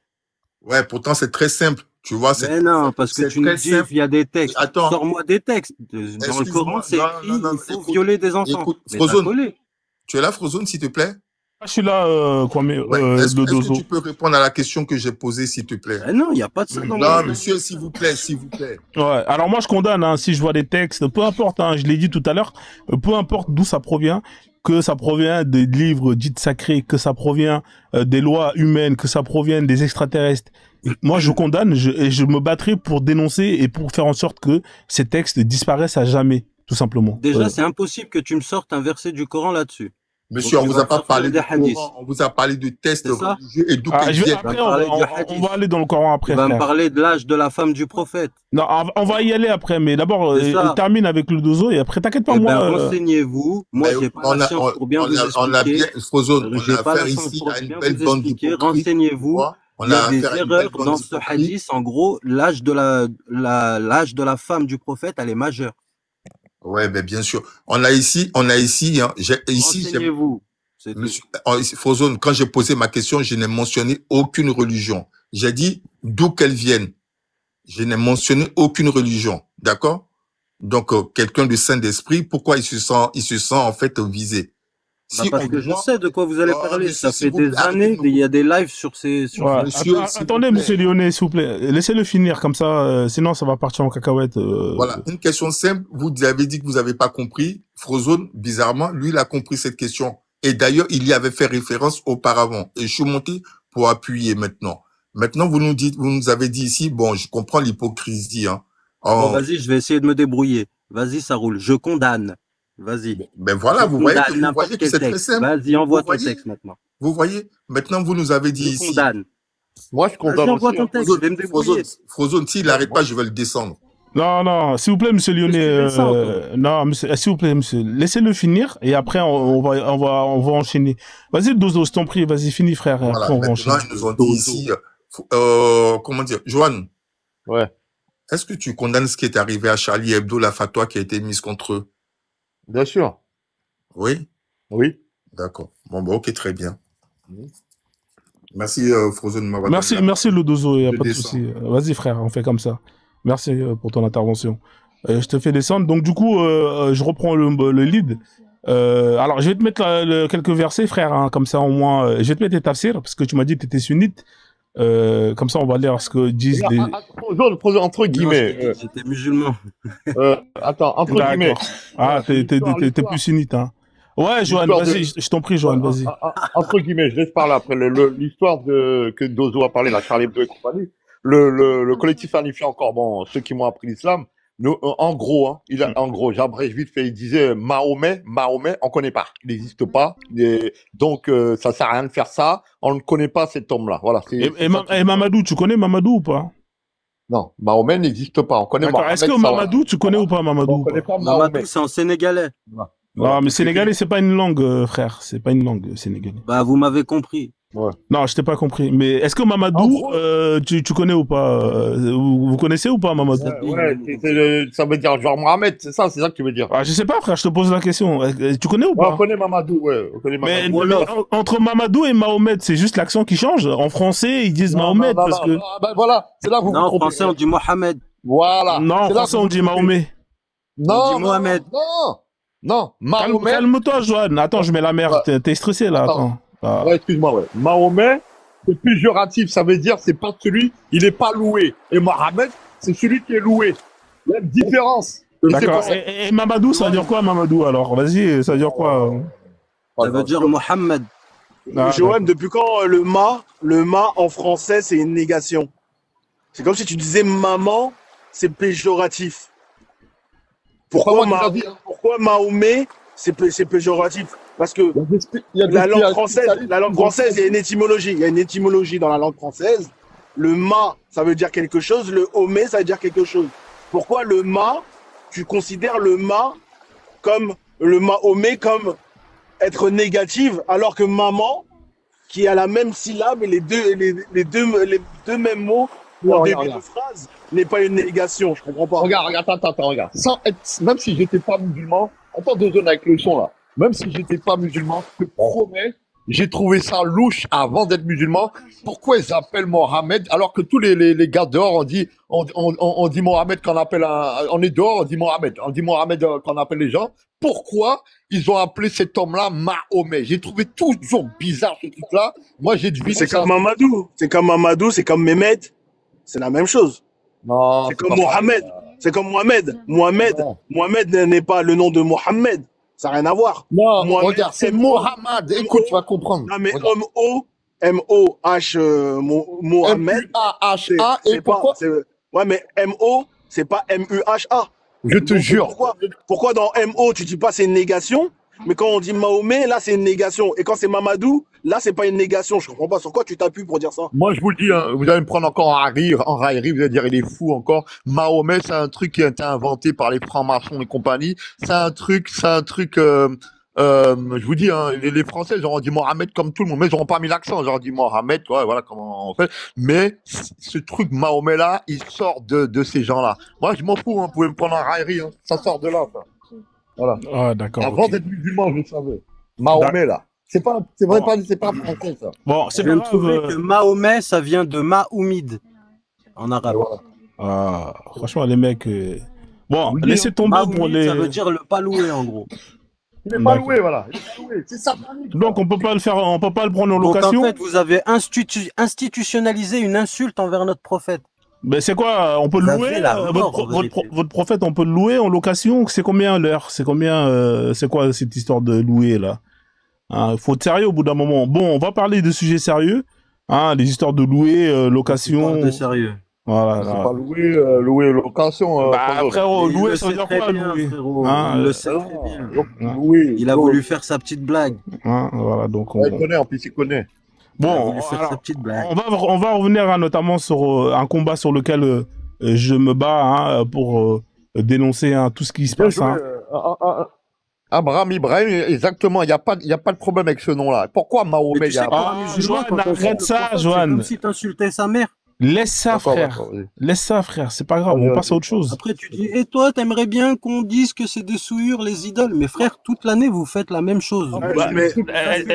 Ouais, pourtant c'est très simple. Tu vois, mais non, parce que tu nous dis il y a des textes. Attends. Sors-moi des textes. Dans le Coran, c'est écrit il faut violer des enfants. Écoute, mais Frozone, tu es là, Frozone, s'il te plaît? Je suis là, Kwame, est-ce que tu peux répondre à la question que j'ai posée, s'il te plaît? Non, il n'y a pas de ça. Non, monsieur, s'il vous plaît, s'il vous plaît. Ouais, alors moi je condamne, hein, si je vois des textes, peu importe, hein, je l'ai dit tout à l'heure, peu importe d'où ça provient, que ça provient des livres dits sacrés, que ça provient des lois humaines, que ça provient des extraterrestres. Moi je condamne et je me battrai pour dénoncer et pour faire en sorte que ces textes disparaissent à jamais, tout simplement. Déjà, c'est impossible que tu me sortes un verset du Coran là-dessus. Monsieur, on vous a pas parlé de Coran, on vous a parlé de tests religieux et d'où qu'ils viennent. Après, on va aller dans le Coran après. Tu vas me parler de l'âge de la femme du prophète. Non, on va y aller après, mais d'abord, termine avec le dozo et après, t'inquiète pas, moi. Renseignez-vous. Moi, j'ai pas la science pour bien vous expliquer. On a bien, Frozone, on a affaire ici à une belle bande d'hypocrites. Renseignez-vous. Il y a des erreurs dans ce hadith. En gros, l'âge de la femme du prophète, elle est majeure. Ouais, ben bien sûr. On a ici, hein, renseignez-vous. Monsieur Frozone, quand j'ai posé ma question, je n'ai mentionné aucune religion. J'ai dit d'où qu'elles viennent. Je n'ai mentionné aucune religion. D'accord? Donc, quelqu'un de saint d'esprit, pourquoi il se sent en fait visé? Parce que je sais de quoi vous allez parler. Ça fait des années, il y a des lives sur ces... Attendez, monsieur Lyonnais, s'il vous plaît. Laissez-le finir, comme ça, sinon ça va partir en cacahuète. Voilà, une question simple. Vous avez dit que vous n'avez pas compris. Frozone, bizarrement, lui, il a compris cette question. Et d'ailleurs, il y avait fait référence auparavant. Et je suis monté pour appuyer maintenant. Maintenant, vous nous avez dit ici, bon, je comprends l'hypocrisie. Hein. Bon, vas-y, je vais essayer de me débrouiller. Vas-y, ça roule. Je condamne. Vas-y. Ben voilà, vous voyez que c'est très simple. Vas-y, envoie ton texte maintenant. Vous voyez, maintenant vous nous avez dit ici. Je condamne. Moi, je condamne. Envoie ton texte, je vais me débrouiller. Frozone, s'il n'arrête pas, je vais le descendre. Non, s'il vous plaît, monsieur Lyonnais. Non, monsieur, s'il vous plaît, monsieur, laissez-le finir et après on va enchaîner. Vas-y, Dozo, je t'en prie, vas-y, finis, frère. Voilà, après, on va maintenant, enchaîner. ils nous ont dit ici, comment dire, Johan. Ouais. Est-ce que tu condamnes ce qui est arrivé à Charlie Hebdo, la fatwa qui a été mise contre eux? Bien sûr. Oui? Oui. D'accord. Bon, bah, ok, très bien. Merci, Frozen, de m'avoir donné Merci, la merci parole. Lodozo, il n'y a Je pas de descends. souci. Vas-y frère, on fait comme ça. Merci pour ton intervention. Je te fais descendre. Donc du coup, je reprends le lead. Alors je vais te mettre quelques versets frère, hein, comme ça au moins. Je vais te mettre tes tafsirs, parce que tu m'as dit que tu étais sunnite. Comme ça on va lire ce que disent les... Frozen, entre Non, guillemets. j'étais musulman. Attends, entre guillemets. D'accord. Ah, Voilà, t'es plus sunnite, hein. Ouais, Johan, l'histoire vas-y, de... je t'en prie, Johan, Ouais, vas-y. entre guillemets, je laisse parler après. L'histoire que Dozo a parlé, la Charlie Hebdo et compagnie, le collectif Hanifi encore, bon, ceux qui m'ont appris l'islam, en gros, hein, en gros, j'abrège vite fait, il disait Mahomet, on connaît pas, il n'existe pas, donc ça sert à rien de faire ça, on ne connaît pas cet homme-là. Voilà. Et Mamadou, tu connais Mamadou ou pas? Non, Mahomet n'existe pas, on connaît D'accord. Mohamed Est-ce que Salah. Mamadou, tu connais ou pas Mamadou? On connaît pas Mamadou, Mahomet. c'est en sénégalais. Non, mais sénégalais, c'est pas une langue, frère. C'est pas une langue, sénégalais. Bah, vous m'avez compris. Ouais. Non, je t'ai pas compris. Mais est-ce que Mamadou, tu connais ou pas vous connaissez ou pas Mamadou? Ça veut dire genre Mohamed, c'est ça que tu veux dire. Ah, je sais pas, frère, je te pose la question. Tu connais ou pas? On connaît Mamadou, ouais. On connaît Mamadou. Mais entre Mamadou et Mahomet, c'est juste l'accent qui change. En français, ils disent Mahomet parce que... Ben voilà, c'est là où vous Non, en français, on dit Mohamed. Voilà. Non, en français, on dit Mahomet. Non, on dit Mohamed. Non, Mahomet. Calme-toi, Johan. Attends, je mets la merde. T'es stressé, là. Attends. Ouais, excuse-moi, ouais. Mahomet, c'est péjoratif. Ça veut dire, c'est pas celui, il est pas loué. Et Mohamed, c'est celui qui est loué. Il y a une différence. D'accord. Et Mamadou, ça veut dire quoi, Mamadou, alors? Vas-y, ça veut dire quoi? Ça veut dire Mohamed. Johan, depuis quand le ma en français, c'est une négation? C'est comme si tu disais maman, c'est péjoratif. Pourquoi Mahomet, c'est péjoratif? Parce que la langue française, il y a une étymologie. Il y a une étymologie dans la langue française. Le ma, ça veut dire quelque chose. Le homé, ça veut dire quelque chose. Pourquoi le ma, tu considères le ma comme le Mahomet comme être négative, alors que maman, qui a la même syllabe et les deux mêmes mots en début de phrase, n'est pas une négation. Je comprends pas. Regarde, regarde. Même si j'étais pas musulman, attends 2 secondes avec le son là. Même si j'étais pas musulman, je te promets, j'ai trouvé ça louche avant d'être musulman. Pourquoi ils appellent Mohamed alors que tous les gars dehors on dit Mohamed quand on appelle on est dehors, on dit Mohamed quand on appelle les gens. Pourquoi ils ont appelé cet homme-là Mahomet? J'ai trouvé toujours bizarre ce truc-là. Moi j'ai deviné. C'est comme Mamadou, c'est comme Mehmet, c'est la même chose. Non. C'est comme Mohamed, c'est comme Mohamed. Mohamed n'est pas le nom de Mohamed. Ça n'a rien à voir. Non, regarde, c'est Mohamed. Écoute, tu vas comprendre. Non, mais M-O-H, Mohamed. M-U-A-H-A, et pourquoi? Ouais, mais M-O, c'est pas M-U-H-A. Je te jure. Pourquoi dans M-O, tu dis pas c'est une négation, mais quand on dit Mahomet, là, c'est une négation. Et quand c'est Mamadou, là, c'est pas une négation. Je comprends pas. Sur quoi tu t'appuies pour dire ça? Moi, je vous le dis, hein, vous allez me prendre encore en raillerie, vous allez dire, il est fou encore. Mahomet, c'est un truc qui a été inventé par les francs-maçons et compagnie. C'est un truc, je vous dis, hein, les Français, ils auront dit Mohamed comme tout le monde, mais ils n'auront pas mis l'accent. Ils auront dit Mohamed, ouais, voilà comment on fait. Mais ce truc Mahomet-là, il sort de ces gens-là. Moi, je m'en fous, hein, vous pouvez me prendre en raillerie, hein. Ça sort de là, ça. Voilà. Ah, d'accord. Avant d'être musulman, je le savais. Mahomet, là. C'est pas français, ça. Bon, c'est Je viens de trouver que Mahomet, ça vient de Mahoumid, en arabe. Ah, franchement, les mecs... Bon, laissez tomber pour les... Ça veut dire le pas loué, en gros. Il n'est pas loué, voilà. Il est pas loué. C'est ça. Donc, on peut pas le prendre en Donc, location. en fait, vous avez institutionnalisé une insulte envers notre prophète. Mais c'est quoi? On peut le louer votre prophète, on peut le louer en location? C'est combien l'heure? C'est combien c'est quoi cette histoire de louer là? Faut être sérieux au bout d'un moment. Bon, on va parler de sujets sérieux. Les histoires de louer, location. De sérieux. Voilà. C'est pas louer location. Frérot, louer, ça veut dire quoi louer? Il le sait très bien. Il a voulu faire sa petite blague. Voilà, donc il connaît, en plus il connaît. Bon, on va revenir notamment sur un combat sur lequel je me bats pour dénoncer tout ce qui se passe. Abraham Ibrahim, exactement, il n'y a pas de problème avec ce nom-là. Pourquoi Mahomet? Johan, arrête ça, Johan. C'est comme si tu insultais sa mère. Laisse ça, D'accord, frère. d'accord. Vas-y. Laisse ça, frère. C'est pas grave. Vas-y, On passe à vas-y. autre chose. Après, tu dis, et toi, t'aimerais bien qu'on dise que c'est des souillures, les idoles. Mais frère, toute l'année, vous faites la même chose. Ouais, Bah, mais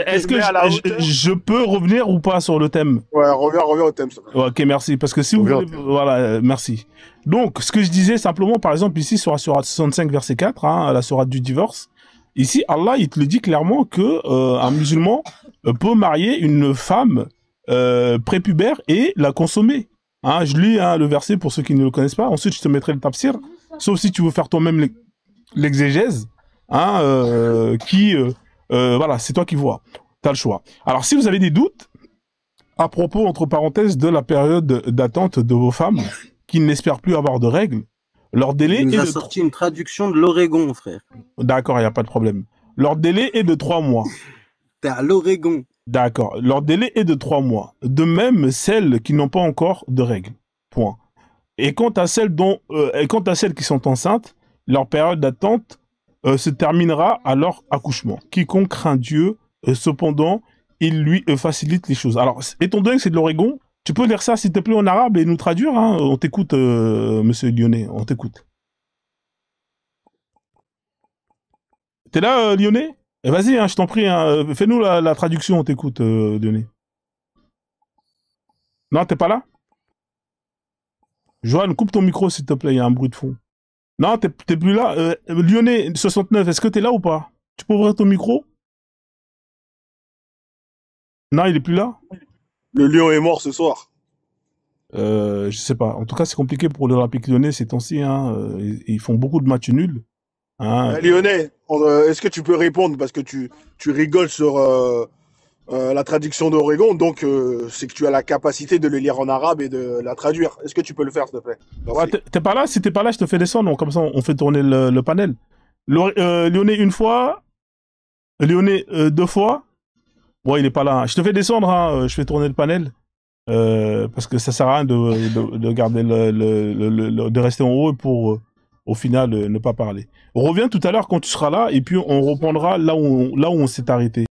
est-ce que mets à la hauteur. je peux revenir ou pas sur le thème? Ouais, reviens au thème. s'il te plaît. Ok, merci. Parce que si vous voulez, voilà, merci. Donc, ce que je disais simplement, par exemple, ici, sur la sourate 65, verset 4, hein, la sourate du divorce, ici, Allah, il te le dit clairement que un musulman peut marier une femme prépubère et la consommer. Hein, je lis le verset pour ceux qui ne le connaissent pas. Ensuite, je te mettrai le tafsir. Sauf si tu veux faire toi-même l'exégèse. Hein, voilà, c'est toi qui vois. Tu as le choix. Alors, si vous avez des doutes, à propos, entre parenthèses, de la période d'attente de vos femmes qui n'espèrent plus avoir de règles, leur délai Il nous est a de... sorti une traduction de l'Oregon, frère. D'accord, il n'y a pas de problème. Leur délai est de 3 mois. T'es à l'Oregon. D'accord. Leur délai est de 3 mois. De même, celles qui n'ont pas encore de règles. Point. Et quant à celles qui sont enceintes, leur période d'attente se terminera à leur accouchement. Quiconque craint Dieu, cependant, il lui facilite les choses. Alors, étant donné que c'est de l'Oregon, tu peux lire ça, s'il te plaît, en arabe et nous traduire, hein. On t'écoute, monsieur Lyonnais, on t'écoute. T'es là, Lyonnais? Vas-y, hein, je t'en prie, hein, fais-nous la traduction, on t'écoute, Lyonnais. Non, t'es pas là? Joanne, coupe ton micro, s'il te plaît, il y a un bruit de fond. Non, t'es plus là. Lyonnais, 69, est-ce que t'es là ou pas? Tu peux ouvrir ton micro? Non, il est plus là? Le lion est mort ce soir. Je sais pas. En tout cas, c'est compliqué pour l'Olympique Lyonnais ces temps-ci. Hein. Ils font beaucoup de matchs nuls. Hein. Lyonnais, est-ce que tu peux répondre parce que tu rigoles sur la traduction d'Oregon, donc c'est que tu as la capacité de le lire en arabe et de la traduire. Est-ce que tu peux le faire, s'il te plaît? Ouais, t'es pas là? Si t'es pas là, je te fais descendre. Comme ça, on fait tourner le panel. Lyonnais une fois. Lyonnais 2 fois. Bon, il est pas là. Je te fais descendre. Hein. Je fais tourner le panel. Parce que ça sert à rien de garder de rester en haut pour au final ne pas parler. On revient tout à l'heure quand tu seras là et puis on reprendra là où on s'est arrêté.